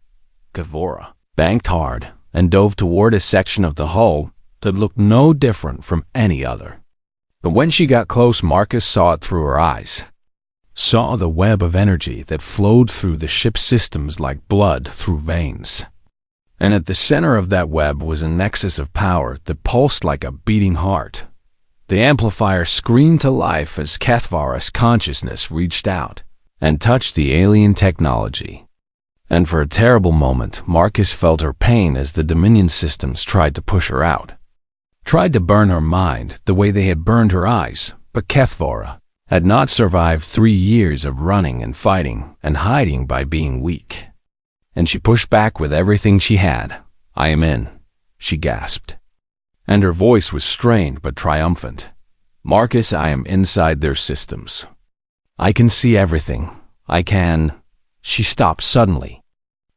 Kethvora banked hard and dove toward a section of the hull that looked no different from any other. But when she got close, Marcus saw it through her eyes, saw the web of energy that flowed through the ship's systems like blood through veins. And at the center of that web was a nexus of power that pulsed like a beating heart. The amplifier screamed to life as Kethvora's consciousness reached out and touched the alien technology. And for a terrible moment, Marcus felt her pain as the Dominion systems tried to push her out, tried to burn her mind the way they had burned her eyes. But Kethvora had not survived 3 years of running and fighting and hiding by being weak. And she pushed back with everything she had. "I am in," she gasped. And her voice was strained but triumphant. "Marcus, I am inside their systems. I can see everything. I can—" She stopped suddenly.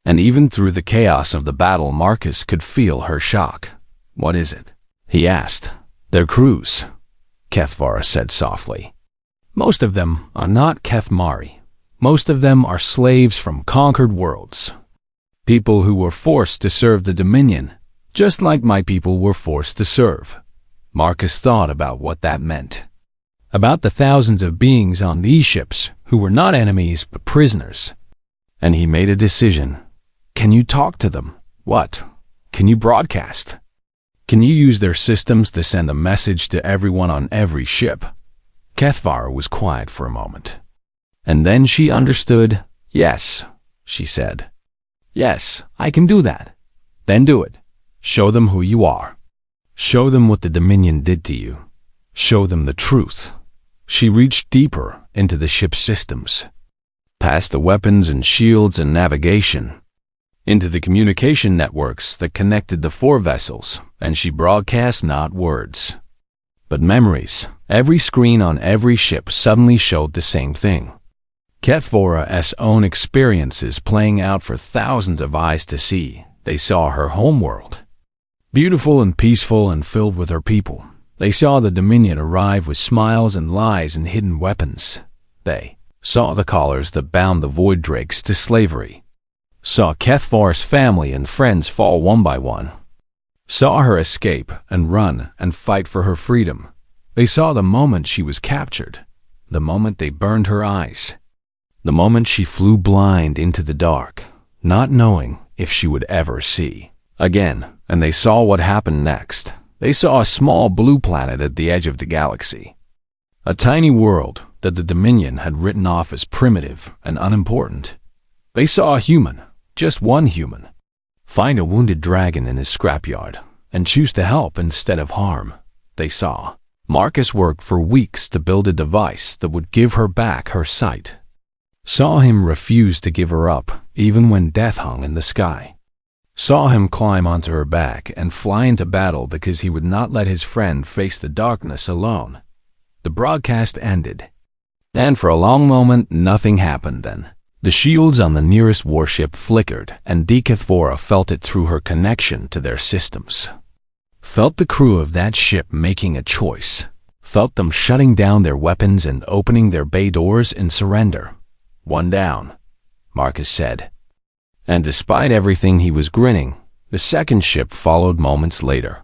And even through the chaos of the battle, Marcus could feel her shock. "What is it?" he asked. "Their crews," Kethvora said softly. "Most of them are not Kethmari. Most of them are slaves from conquered worlds. People who were forced to serve the Dominion, just like my people were forced to serve." Marcus thought about what that meant. About the thousands of beings on these ships who were not enemies but prisoners. And he made a decision. Can you talk to them? What? Can you broadcast? Can you use their systems to send a message to everyone on every ship? Kethvora was quiet for a moment. And then she understood. "Yes," she said. "Yes, I can do that." "Then do it. Show them who you are. Show them what the Dominion did to you. Show them the truth." She reached deeper into the ship's systems, past the weapons and shields and navigation, into the communication networks that connected the 4 vessels, and she broadcast not words, but memories. Every screen on every ship suddenly showed the same thing. Kethvora's own experiences playing out for thousands of eyes to see. They saw her homeworld, beautiful and peaceful and filled with her people. They saw the Dominion arrive with smiles and lies and hidden weapons. They saw the collars that bound the Void Drakes to slavery, saw Kethvora's family and friends fall one by one, saw her escape and run and fight for her freedom, They saw the moment she was captured, the moment they burned her eyes, the moment she flew blind into the dark, not knowing if she would ever see again. And they saw what happened next. They saw a small blue planet at the edge of the galaxy. A tiny world that the Dominion had written off as primitive and unimportant. They saw a human, just one human, find a wounded dragon in his scrapyard and choose to help instead of harm. They saw Marcus work for weeks to build a device that would give her back her sight. Saw him refuse to give her up even when death hung in the sky. Saw him climb onto her back and fly into battle because he would not let his friend face the darkness alone. The broadcast ended. And for a long moment, nothing happened then. The shields on the nearest warship flickered, and Dekethvora felt it through her connection to their systems. Felt the crew of that ship making a choice. Felt them shutting down their weapons and opening their bay doors in surrender. One down, Marcus said. And despite everything, he was grinning. The second ship followed moments later.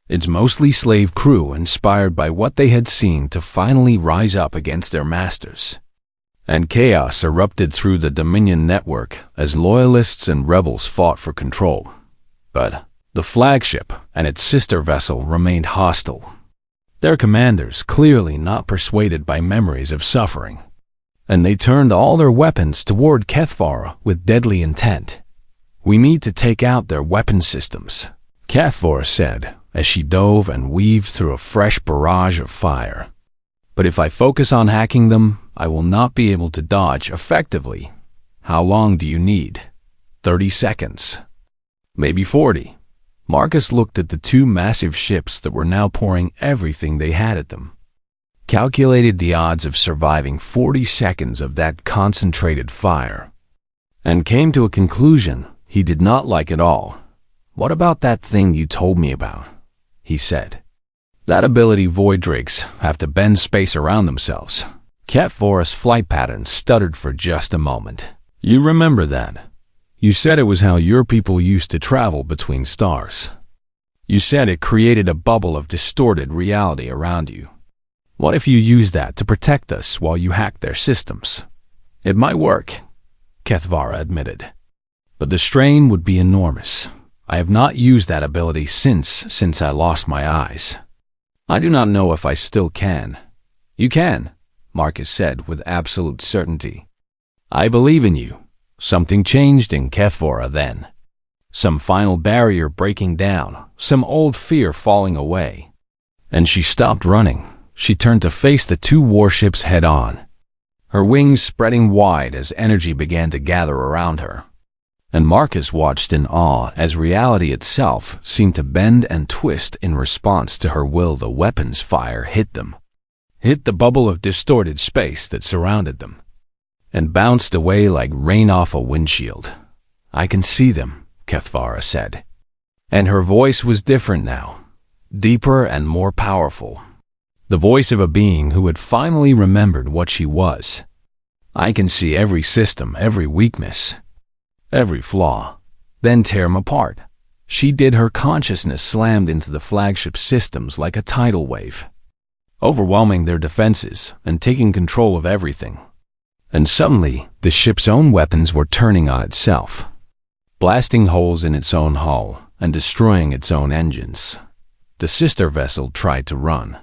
Its mostly slave crew inspired by what they had seen to finally rise up against their masters. And chaos erupted through the Dominion network as loyalists and rebels fought for control. But the flagship and its sister vessel remained hostile. Their commanders clearly not persuaded by memories of suffering. And they turned all their weapons toward Kethvara with deadly intent. We need to take out their weapon systems, Kethvara said as she dove and weaved through a fresh barrage of fire. But if I focus on hacking them, I will not be able to dodge effectively. How long do you need? 30 seconds. Maybe 40. Marcus looked at the two massive ships that were now pouring everything they had at them. Calculated the odds of surviving 40 seconds of that concentrated fire, and came to a conclusion he did not like at all. What about that thing you told me about? He said. That ability void drakes have to bend space around themselves. Kethvora's flight pattern stuttered for just a moment. You remember that? You said it was how your people used to travel between stars. You said it created a bubble of distorted reality around you. What if you use that to protect us while you hack their systems? It might work, Kethvara admitted. But the strain would be enormous. I have not used that ability since I lost my eyes. I do not know if I still can. You can, Marcus said with absolute certainty. I believe in you. Something changed in Kethvara then. Some final barrier breaking down, some old fear falling away. And she stopped running. She turned to face the two warships head-on, her wings spreading wide as energy began to gather around her. And Marcus watched in awe as reality itself seemed to bend and twist in response to her will. The weapons fire hit them, hit the bubble of distorted space that surrounded them, and bounced away like rain off a windshield. I can see them, Kethvara said. And her voice was different now, deeper and more powerful. The voice of a being who had finally remembered what she was. I can see every system, every weakness, every flaw, then tear them apart. She did. Her consciousness slammed into the flagship systems like a tidal wave, overwhelming their defenses and taking control of everything. And suddenly, the ship's own weapons were turning on itself, blasting holes in its own hull and destroying its own engines. The sister vessel tried to run.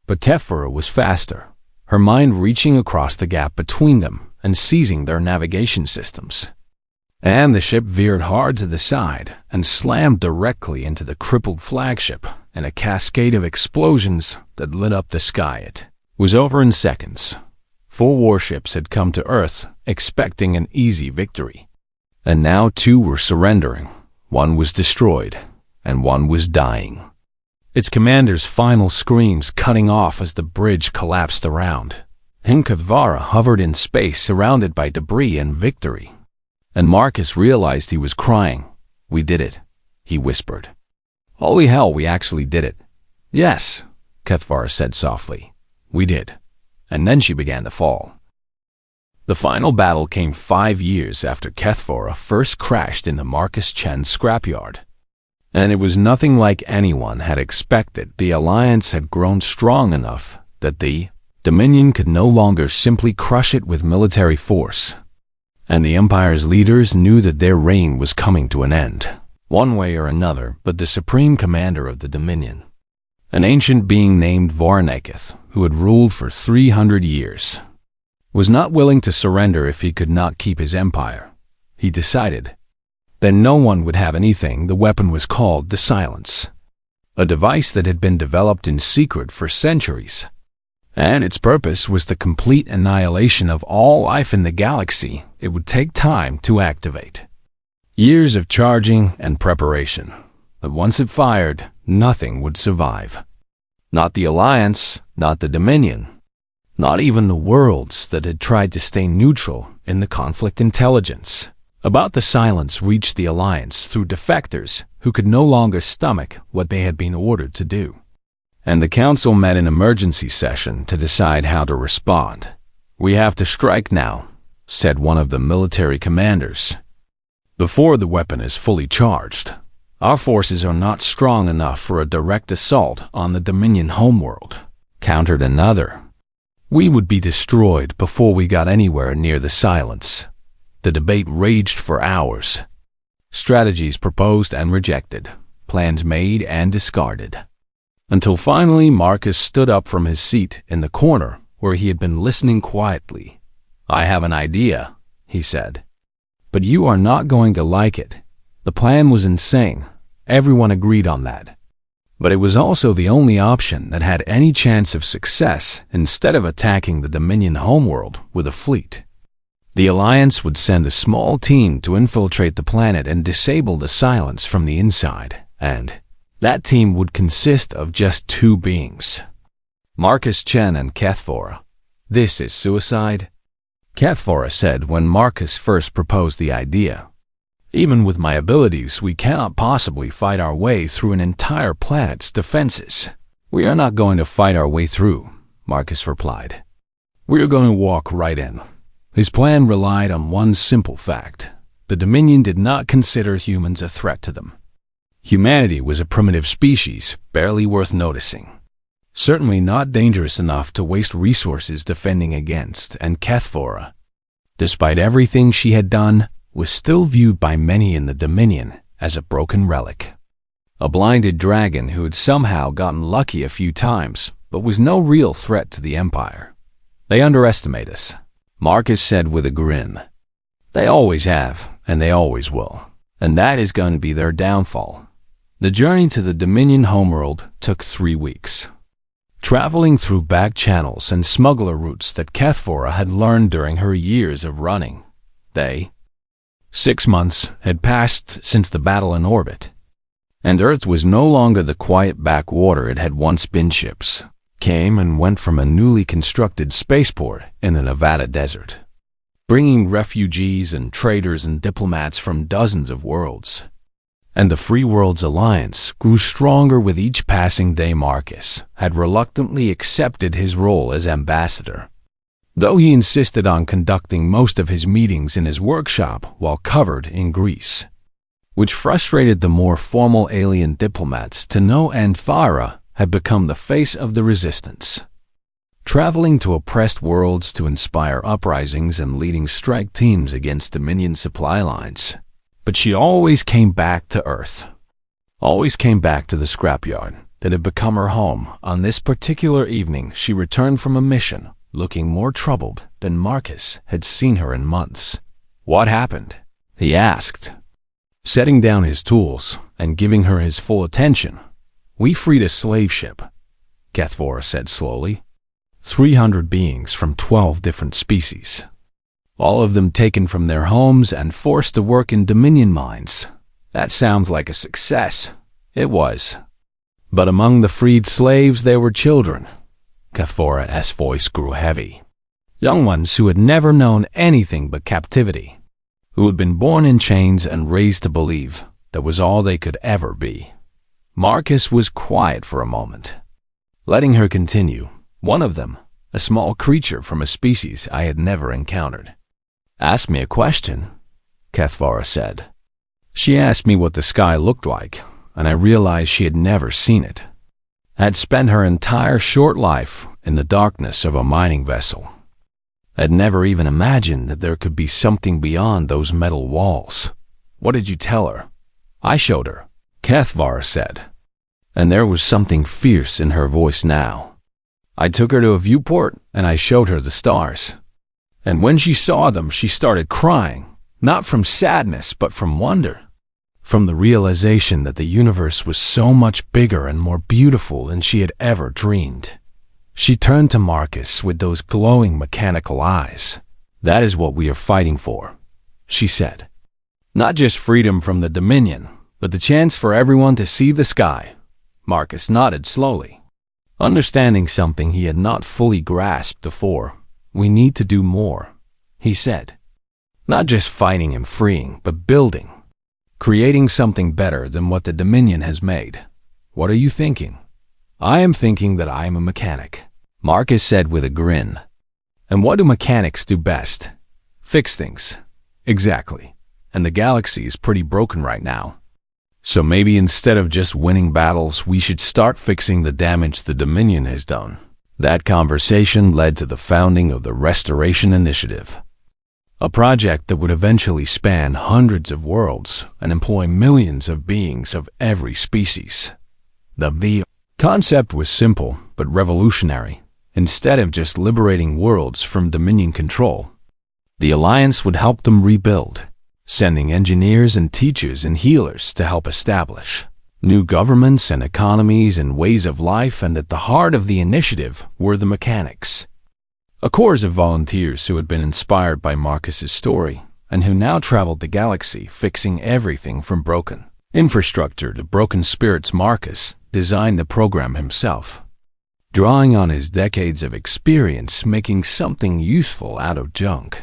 But Kethvara was faster, her mind reaching across the gap between them and seizing their navigation systems. And the ship veered hard to the side and slammed directly into the crippled flagship, and a cascade of explosions that lit up the sky. It was over in seconds. 4 warships had come to Earth expecting an easy victory. And now 2 were surrendering. 1 was destroyed, and 1 was dying. Its commander's final screams cutting off as the bridge collapsed around. Kethvara hovered in space surrounded by debris and victory. And Marcus realized he was crying. We did it, he whispered. Holy hell, we actually did it. Yes, Kethvara said softly. We did. And then she began to fall. The final battle came 5 years after Kethvara first crashed into Marcus Chen's scrapyard. And it was nothing like anyone had expected. The alliance had grown strong enough that the Dominion could no longer simply crush it with military force. And the Empire's leaders knew that their reign was coming to an end, one way or another. But the supreme commander of the Dominion, an ancient being named Varnaketh, who had ruled for 300 years, was not willing to surrender if he could not keep his empire. He decided that no one would have anything. The weapon was called the Silence, a device that had been developed in secret for centuries, and its purpose was the complete annihilation of all life in the galaxy. It would take time to activate, years of charging and preparation, but once it fired, nothing would survive. Not the Alliance, not the Dominion, not even the worlds that had tried to stay neutral in the conflict. Intelligence about the Silence reached the Alliance through defectors who could no longer stomach what they had been ordered to do. And the Council met in emergency session to decide how to respond. "We have to strike now," said one of the military commanders. "Before the weapon is fully charged, our forces are not strong enough for a direct assault on the Dominion homeworld," countered another. "We would be destroyed before we got anywhere near the Silence." The debate raged for hours. Strategies proposed and rejected, plans made and discarded, until finally Marcus stood up from his seat in the corner where he had been listening quietly. "I have an idea," he said. "But you are not going to like it." The plan was insane. Everyone agreed on that. But it was also the only option that had any chance of success. Instead of attacking the Dominion homeworld with a fleet, the Alliance would send a small team to infiltrate the planet and disable the Silence from the inside, and that team would consist of just two beings, Marcus Chen and Kethvora. "This is suicide," Kethvora said when Marcus first proposed the idea. "Even with my abilities, we cannot possibly fight our way through an entire planet's defenses." "We are not going to fight our way through," Marcus replied. "We are going to walk right in." His plan relied on one simple fact: the Dominion did not consider humans a threat to them. Humanity was a primitive species, barely worth noticing. Certainly not dangerous enough to waste resources defending against, and Kethvora, despite everything she had done, was still viewed by many in the Dominion as a broken relic. A blinded dragon who had somehow gotten lucky a few times, but was no real threat to the Empire. "They underestimate us," Marcus said with a grin. "They always have, and they always will. And that is going to be their downfall." The journey to the Dominion homeworld took 3 weeks, traveling through back channels and smuggler routes that Kethvora had learned during her years of running. 6 months had passed since the battle in orbit, and Earth was no longer the quiet backwater it had once been. Ships came and went from a newly constructed spaceport in the Nevada desert, bringing refugees and traders and diplomats from dozens of worlds. And the Free Worlds Alliance grew stronger with each passing day. Marcus had reluctantly accepted his role as ambassador, though he insisted on conducting most of his meetings in his workshop while covered in grease, which frustrated the more formal alien diplomats to no end. Farah had become the face of the resistance, traveling to oppressed worlds to inspire uprisings and leading strike teams against Dominion supply lines. But she always came back to Earth, always came back to the scrapyard that had become her home. On this particular evening, she returned from a mission, looking more troubled than Marcus had seen her in months. "What happened?" he asked, setting down his tools and giving her his full attention. "We freed a slave ship," Kethvora said slowly. 300 beings from 12 different species, all of them taken from their homes and forced to work in Dominion mines. That sounds like a success. It was. But among the freed slaves there were children. Kethvora's voice grew heavy. Young ones who had never known anything but captivity, who had been born in chains and raised to believe that was all they could ever be. Marcus was quiet for a moment, letting her continue. "One of them, a small creature from a species I had never encountered, asked me a question," Kethvora said. "She asked me what the sky looked like, and I realized she had never seen it. Had spent her entire short life in the darkness of a mining vessel. Had never even imagined that there could be something beyond those metal walls. What did you tell her? I showed her, HFY said. And there was something fierce in her voice now. I took her to a viewport and I showed her the stars. And when she saw them, she started crying, not from sadness, but from wonder. From the realization that the universe was so much bigger and more beautiful than she had ever dreamed. She turned to Marcus with those glowing mechanical eyes. That is what we are fighting for, she said. Not just freedom from the Dominion, but the chance for everyone to see the sky. Marcus nodded slowly, understanding something he had not fully grasped before. We need to do more, he said. Not just fighting and freeing, but building. Creating something better than what the Dominion has made. What are you thinking? I am thinking that I am a mechanic, Marcus said with a grin. And what do mechanics do best? Fix things. Exactly. And the galaxy is pretty broken right now. So maybe instead of just winning battles, we should start fixing the damage the Dominion has done. That conversation led to the founding of the Restoration Initiative. A project that would eventually span hundreds of worlds and employ millions of beings of every species. The V concept was simple but revolutionary. Instead of just liberating worlds from Dominion control, the Alliance would help them rebuild, sending engineers and teachers and healers to help establish new governments and economies and ways of life, and at the heart of the initiative were the mechanics. A corps of volunteers who had been inspired by Marcus's story and who now traveled the galaxy fixing everything from broken infrastructure to broken spirits. Marcus designed the program himself, drawing on his decades of experience making something useful out of junk.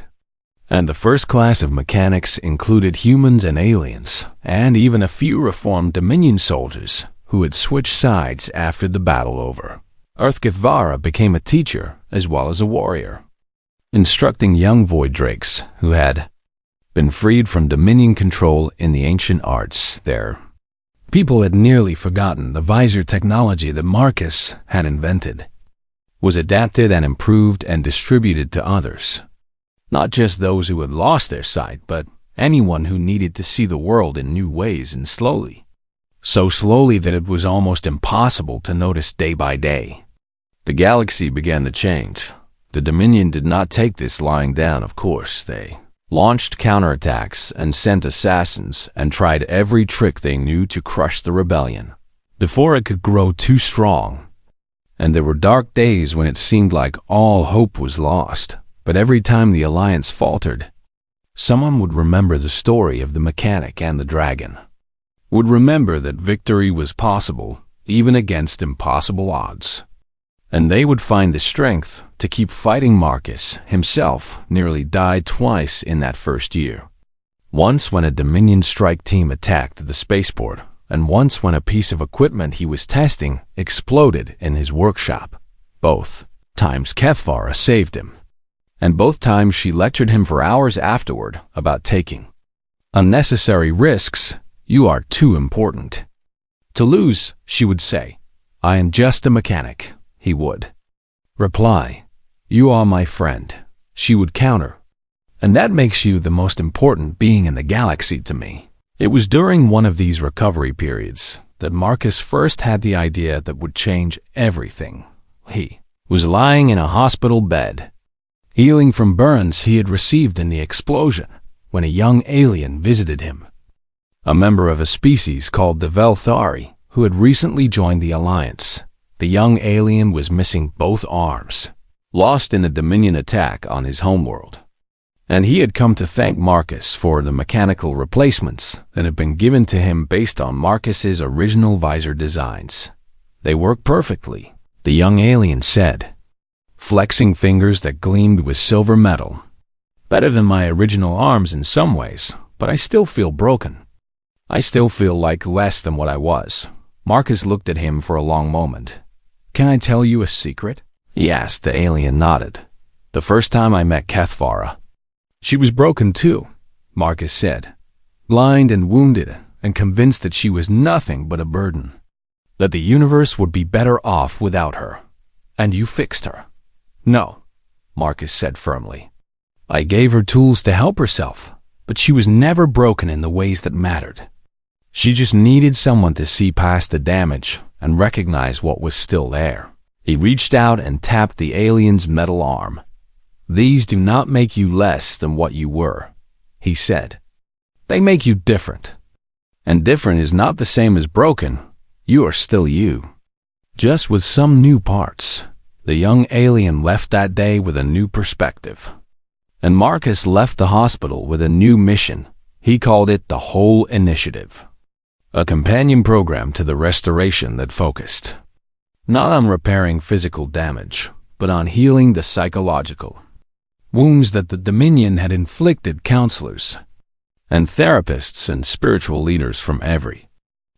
And the first class of mechanics included humans and aliens, and even a few reformed Dominion soldiers who had switched sides after the battle over. HFY became a teacher as well as a warrior, instructing young void drakes who had been freed from Dominion control in the ancient arts. Their people had nearly forgotten the Visor technology that Marcus had invented, was adapted and improved and distributed to others. Not just those who had lost their sight, but anyone who needed to see the world in new ways and slowly. So slowly that it was almost impossible to notice day by day. The galaxy began to change. The Dominion did not take this lying down, of course. They launched counterattacks and sent assassins and tried every trick they knew to crush the rebellion before it could grow too strong. And there were dark days when it seemed like all hope was lost. But every time the Alliance faltered, someone would remember the story of the mechanic and the dragon. Would remember that victory was possible, even against impossible odds. And they would find the strength to keep fighting. Marcus himself nearly died twice in that first year. Once when a Dominion strike team attacked the spaceport, and once when a piece of equipment he was testing exploded in his workshop. Both times HFY saved him. And both times she lectured him for hours afterward about taking unnecessary risks. You are too important to lose, she would say. I am just a mechanic, he would reply. You are my friend, she would counter. And that makes you the most important being in the galaxy to me. It was during one of these recovery periods that Marcus first had the idea that would change everything. He was lying in a hospital bed, healing from burns he had received in the explosion, when a young alien visited him. A member of a species called the Velthari, who had recently joined the Alliance. The young alien was missing both arms, lost in a Dominion attack on his homeworld. And he had come to thank Marcus for the mechanical replacements that had been given to him based on Marcus's original Visor designs. They work perfectly, the young alien said, flexing fingers that gleamed with silver metal. Better than my original arms in some ways, but I still feel broken. I still feel like less than what I was. Marcus looked at him for a long moment. Can I tell you a secret? He asked. The alien nodded. The first time I met HFY, she was broken too, Marcus said. Blind and wounded, and convinced that she was nothing but a burden, that the universe would be better off without her. And you fixed her. No, Marcus said firmly. I gave her tools to help herself, but she was never broken in the ways that mattered. She just needed someone to see past the damage and recognize what was still there. He reached out and tapped the alien's metal arm. These do not make you less than what you were, he said. They make you different. And different is not the same as broken. You are still you. Just with some new parts. The young alien left that day with a new perspective. And Marcus left the hospital with a new mission. He called it the Whole Initiative. A companion program to the restoration that focused not on repairing physical damage, but on healing the psychological wounds that the Dominion had inflicted. Counselors and therapists and spiritual leaders from every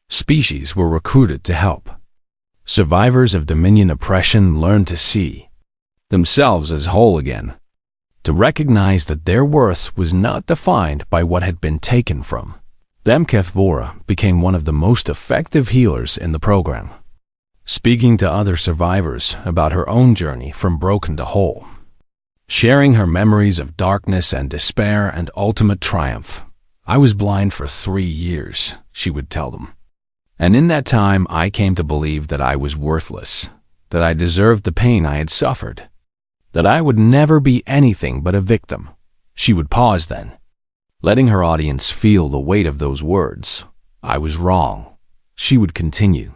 species were recruited to help survivors of Dominion oppression learn to see themselves as whole again, to recognize that their worth was not defined by what had been taken from them. Kethvora became one of the most effective healers in the program, speaking to other survivors about her own journey from broken to whole, sharing her memories of darkness and despair and ultimate triumph. I was blind for 3 years, she would tell them. And in that time, I came to believe that I was worthless, that I deserved the pain I had suffered, that I would never be anything but a victim. She would pause then, letting her audience feel the weight of those words. I was wrong. She would continue.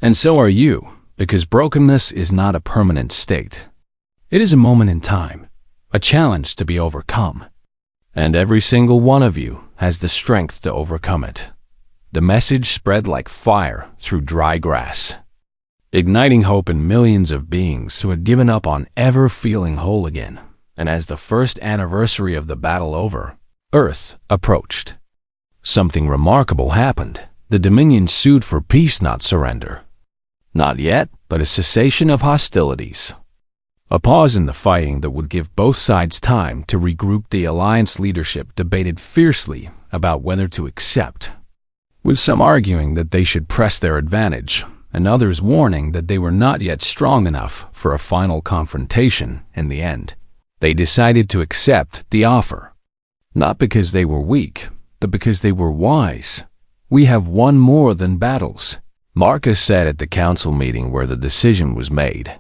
And so are you, because brokenness is not a permanent state. It is a moment in time, a challenge to be overcome. And every single one of you has the strength to overcome it. The message spread like fire through dry grass, igniting hope in millions of beings who had given up on ever feeling whole again. And as the first anniversary of the battle over Earth approached, something remarkable happened. The Dominion sued for peace, not surrender. Not yet, but a cessation of hostilities. A pause in the fighting that would give both sides time to regroup. The Alliance leadership debated fiercely about whether to accept, with some arguing that they should press their advantage, and others warning that they were not yet strong enough for a final confrontation. In the end, they decided to accept the offer, not because they were weak, but because they were wise. We have won more than battles, Marcus said at the council meeting where the decision was made.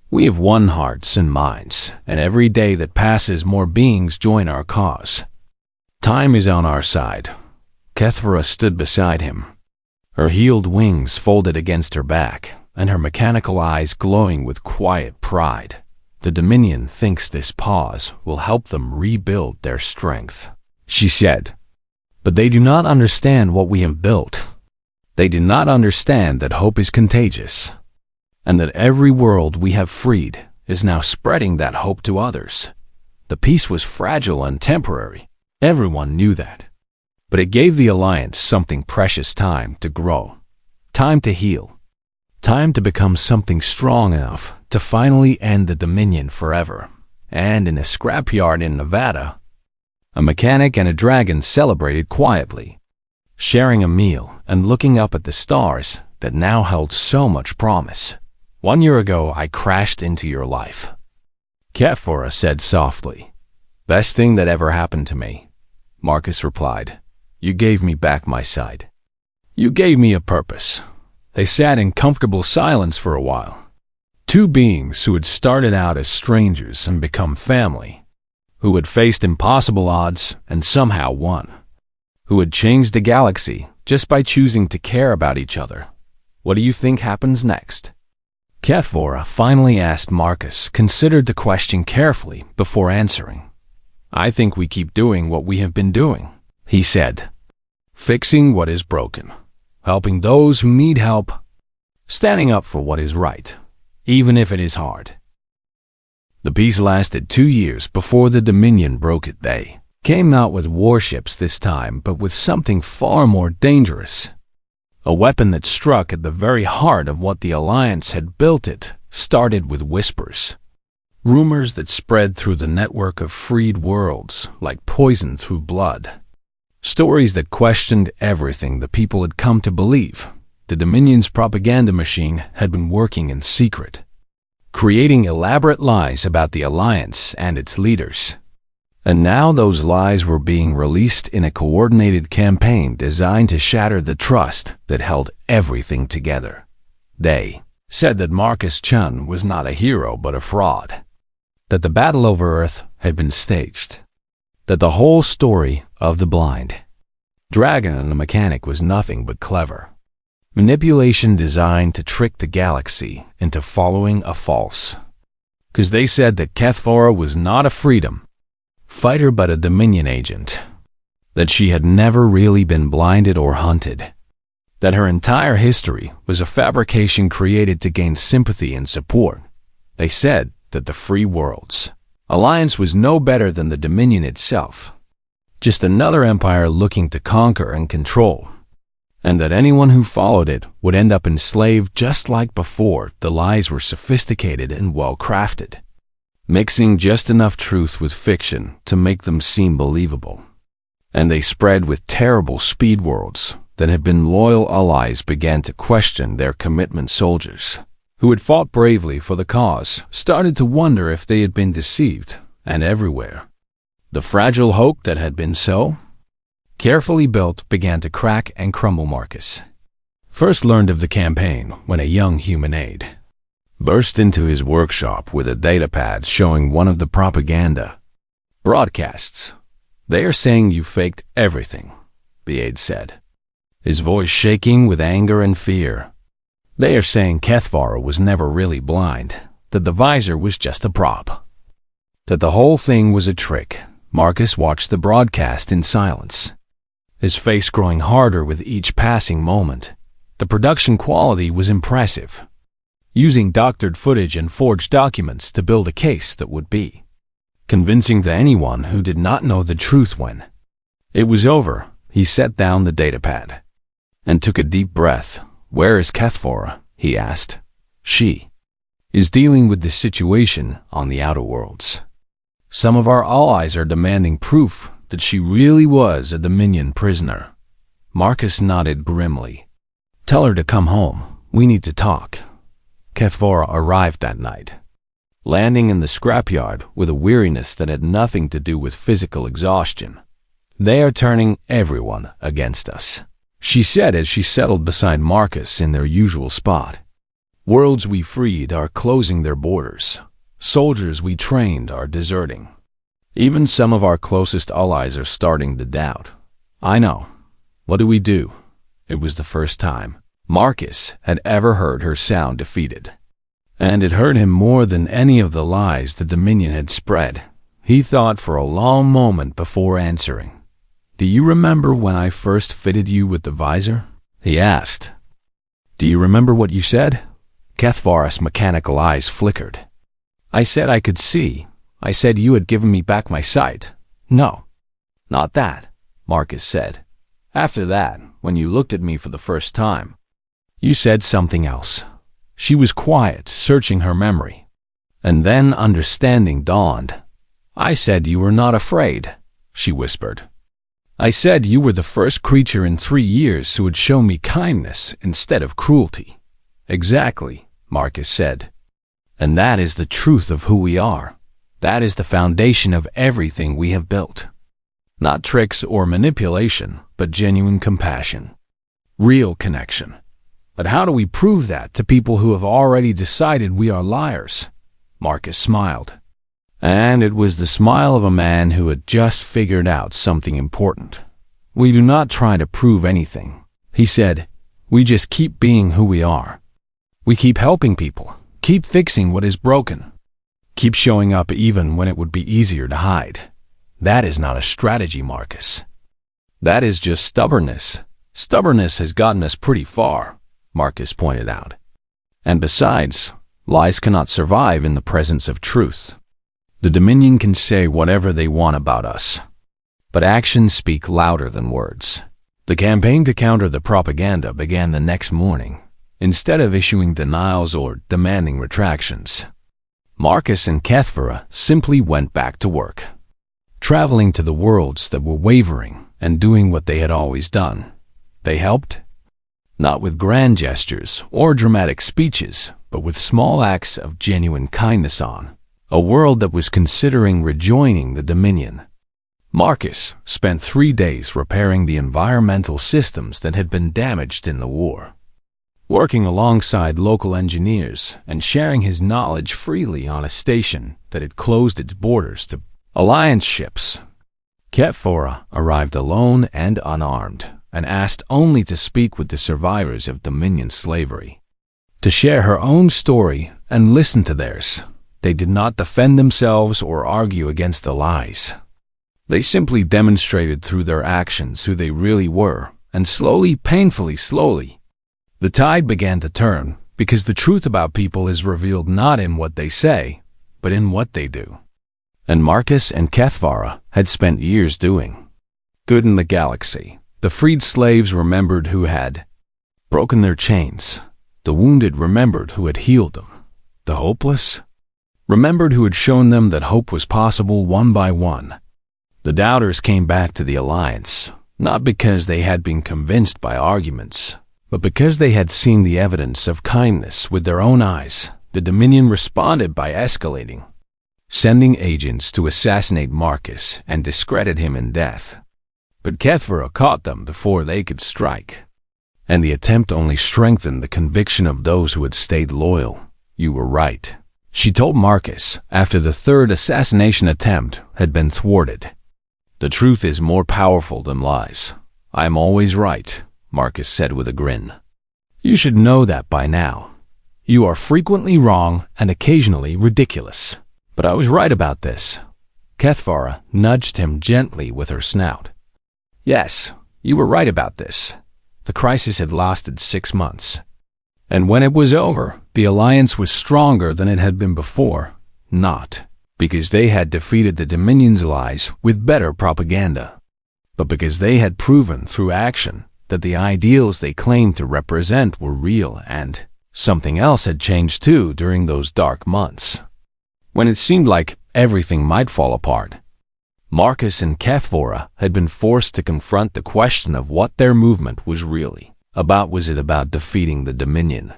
We have won hearts and minds, and every day that passes more beings join our cause. Time is on our side. Kethvora stood beside him, her healed wings folded against her back, and her mechanical eyes glowing with quiet pride. The Dominion thinks this pause will help them rebuild their strength, she said. But they do not understand what we have built. They do not understand that hope is contagious, and that every world we have freed is now spreading that hope to others. The peace was fragile and temporary. Everyone knew that. But it gave the Alliance something precious: time to grow, time to heal, time to become something strong enough to finally end the Dominion forever. And in a scrapyard in Nevada, a mechanic and a dragon celebrated quietly, sharing a meal and looking up at the stars that now held so much promise. 1 year ago, I crashed into your life, Kethvora said softly. Best thing that ever happened to me, Marcus replied. You gave me back my sight. You gave me a purpose. They sat in comfortable silence for a while. Two beings who had started out as strangers and become family, who had faced impossible odds and somehow won, who had changed the galaxy just by choosing to care about each other. What do you think happens next? Kethvora finally asked. Marcus considered the question carefully before answering. I think we keep doing what we have been doing, he said. Fixing what is broken, helping those who need help, standing up for what is right, even if it is hard. The peace lasted 2 years before the Dominion broke it. They came out with warships this time, but with something far more dangerous. A weapon that struck at the very heart of what the Alliance had built. It started with whispers, rumors that spread through the network of freed worlds like poison through blood. Stories that questioned everything the people had come to believe. The Dominion's propaganda machine had been working in secret, creating elaborate lies about the Alliance and its leaders. And now those lies were being released in a coordinated campaign designed to shatter the trust that held everything together. They said that Marcus Chun was not a hero but a fraud, that the battle over Earth had been staged, that the whole story of the blind dragon and the mechanic was nothing but clever manipulation designed to trick the galaxy into following a false. Because they said that Kethvora was not a freedom fighter but a Dominion agent, that she had never really been blinded or hunted, that her entire history was a fabrication created to gain sympathy and support. They said that the Free Worlds Alliance was no better than the Dominion itself, just another empire looking to conquer and control, and that anyone who followed it would end up enslaved just like before. The lies were sophisticated and well-crafted, mixing just enough truth with fiction to make them seem believable. And they spread with terrible speed. Worlds that had been loyal allies began to question their commitment. Soldiers who had fought bravely for the cause started to wonder if they had been deceived, and everywhere the fragile hope that had been so carefully built began to crack and crumble. Marcus first learned of the campaign when a young human aide burst into his workshop with a datapad showing one of the propaganda broadcasts. "They are saying you faked everything," the aide said, his voice shaking with anger and fear. "They are saying Kethvora was never really blind, that the visor was just a prop, that the whole thing was a trick." Marcus watched the broadcast in silence, his face growing harder with each passing moment. The production quality was impressive, using doctored footage and forged documents to build a case that would be convincing to anyone who did not know the truth. When it was over, he set down the datapad and took a deep breath. "Where is Kethvora?" he asked. "She is dealing with the situation on the outer worlds. Some of our allies are demanding proof that she really was a Dominion prisoner." Marcus nodded grimly. "Tell her to come home. We need to talk." Kethvora arrived that night, landing in the scrapyard with a weariness that had nothing to do with physical exhaustion. "They are turning everyone against us," she said as she settled beside Marcus in their usual spot. "Worlds we freed are closing their borders. Soldiers we trained are deserting. Even some of our closest allies are starting to doubt. I know. What do we do?" It was the first time Marcus had ever heard her sound defeated, and it hurt him more than any of the lies the Dominion had spread. He thought for a long moment before answering. "Do you remember when I first fitted you with the visor?" he asked. "Do you remember what you said?" Kethvora's mechanical eyes flickered. "I said I could see. I said you had given me back my sight." "No, not that," Marcus said. "After that, when you looked at me for the first time, you said something else." She was quiet, searching her memory. And then understanding dawned. "I said you were not afraid," she whispered. "I said you were the first creature in 3 years who would show me kindness instead of cruelty." "Exactly," Marcus said. "And that is the truth of who we are. That is the foundation of everything we have built. Not tricks or manipulation, but genuine compassion. Real connection. But how do we prove that to people who have already decided we are liars?" Marcus smiled. And it was the smile of a man who had just figured out something important. "We do not try to prove anything," he said. "We just keep being who we are. We keep helping people, keep fixing what is broken, keep showing up even when it would be easier to hide. That is not a strategy, Marcus. That is just stubbornness. Stubbornness has gotten us pretty far," Marcus pointed out. "And besides, lies cannot survive in the presence of truth. The Dominion can say whatever they want about us, but actions speak louder than words." The campaign to counter the propaganda began the next morning. Instead of issuing denials or demanding retractions, Marcus and Kethvora simply went back to work, traveling to the worlds that were wavering, and doing what they had always done. They helped, not with grand gestures or dramatic speeches, but with small acts of genuine kindness on a world that was considering rejoining the Dominion. Marcus spent 3 days repairing the environmental systems that had been damaged in the war, working alongside local engineers and sharing his knowledge freely on a station that had closed its borders to Alliance ships. Ketvora arrived alone and unarmed, and asked only to speak with the survivors of Dominion slavery, to share her own story and listen to theirs. They did not defend themselves or argue against the lies. They simply demonstrated through their actions who they really were, and slowly, painfully slowly, the tide began to turn, because the truth about people is revealed not in what they say, but in what they do. And Marcus and Ketvora had spent years doing good in the galaxy. The freed slaves remembered who had broken their chains. The wounded remembered who had healed them. The hopeless remembered who had shown them that hope was possible one by one. The doubters came back to the Alliance, not because they had been convinced by arguments, but because they had seen the evidence of kindness with their own eyes. The Dominion responded by escalating, sending agents to assassinate Marcus and discredit him in death. But Ketvora caught them before they could strike, and the attempt only strengthened the conviction of those who had stayed loyal. You were right, she told Marcus after the third assassination attempt had been thwarted. The truth is more powerful than lies. I am always right, Marcus said with a grin. You should know that by now. You are frequently wrong and occasionally ridiculous. But I was right about this. Ketvora nudged him gently with her snout. Yes, you were right about this. The crisis had lasted 6 months. And when it was over, the Alliance was stronger than it had been before. Not because they had defeated the Dominion's lies with better propaganda, but because they had proven through action that the ideals they claimed to represent were real, and something else had changed too during those dark months, when it seemed like everything might fall apart. Marcus and Ketvora had been forced to confront the question of what their movement was really about. Was it about defeating the Dominion,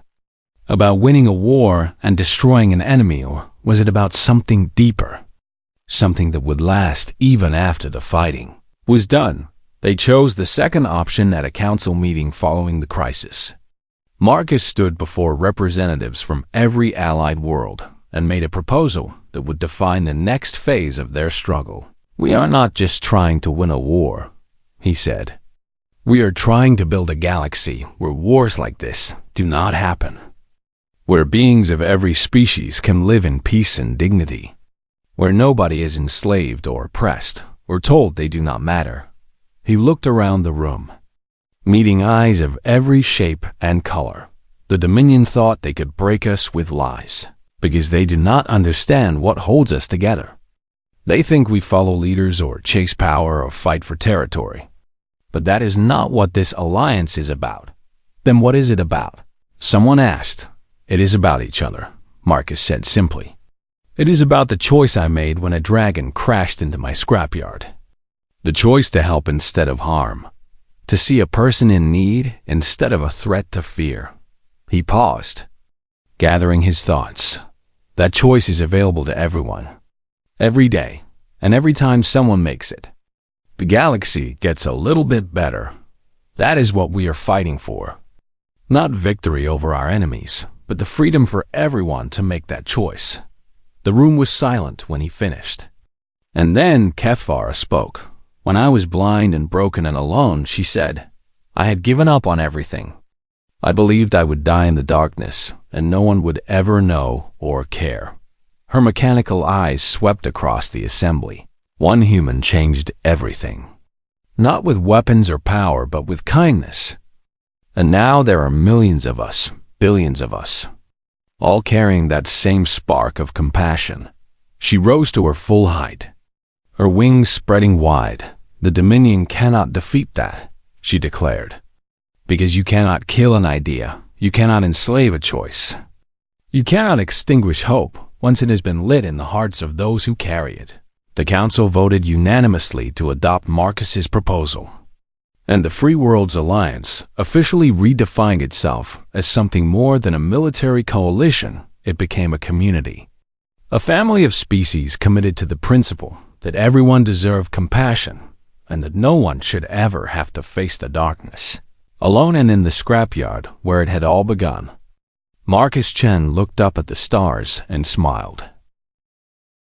about winning a war and destroying an enemy, or was it about something deeper, something that would last even after the fighting was done? They chose the second option at a council meeting following the crisis. Marcus stood before representatives from every allied world and made a proposal that would define the next phase of their struggle. We are not just trying to win a war, he said. We are trying to build a galaxy where wars like this do not happen, where beings of every species can live in peace and dignity, where nobody is enslaved or oppressed or told they do not matter. He looked around the room, meeting eyes of every shape and color. The Dominion thought they could break us with lies, because they do not understand what holds us together. They think we follow leaders or chase power or fight for territory. But that is not what this alliance is about. Then what is it about? Someone asked. It is about each other, Marcus said simply. It is about the choice I made when a dragon crashed into my scrapyard. The choice to help instead of harm, to see a person in need instead of a threat to fear. He paused, gathering his thoughts. That choice is available to everyone, every day, and every time someone makes it, the galaxy gets a little bit better. That is what we are fighting for. Not victory over our enemies, but the freedom for everyone to make that choice. The room was silent when he finished. And then Ketvora spoke. When I was blind and broken and alone, she said, I had given up on everything. I believed I would die in the darkness, and no one would ever know or care. Her mechanical eyes swept across the assembly. One human changed everything. Not with weapons or power, but with kindness. And now there are millions of us, billions of us, all carrying that same spark of compassion. She rose to her full height, her wings spreading wide. The Dominion cannot defeat that, she declared. Because you cannot kill an idea, you cannot enslave a choice. You cannot extinguish hope once it has been lit in the hearts of those who carry it. The council voted unanimously to adopt Marcus's proposal, and the Free Worlds Alliance, officially redefining itself as something more than a military coalition, it became a community. A family of species committed to the principle that everyone deserved compassion and that no one should ever have to face the darkness alone. And in the scrapyard where it had all begun, Marcus Chen looked up at the stars and smiled.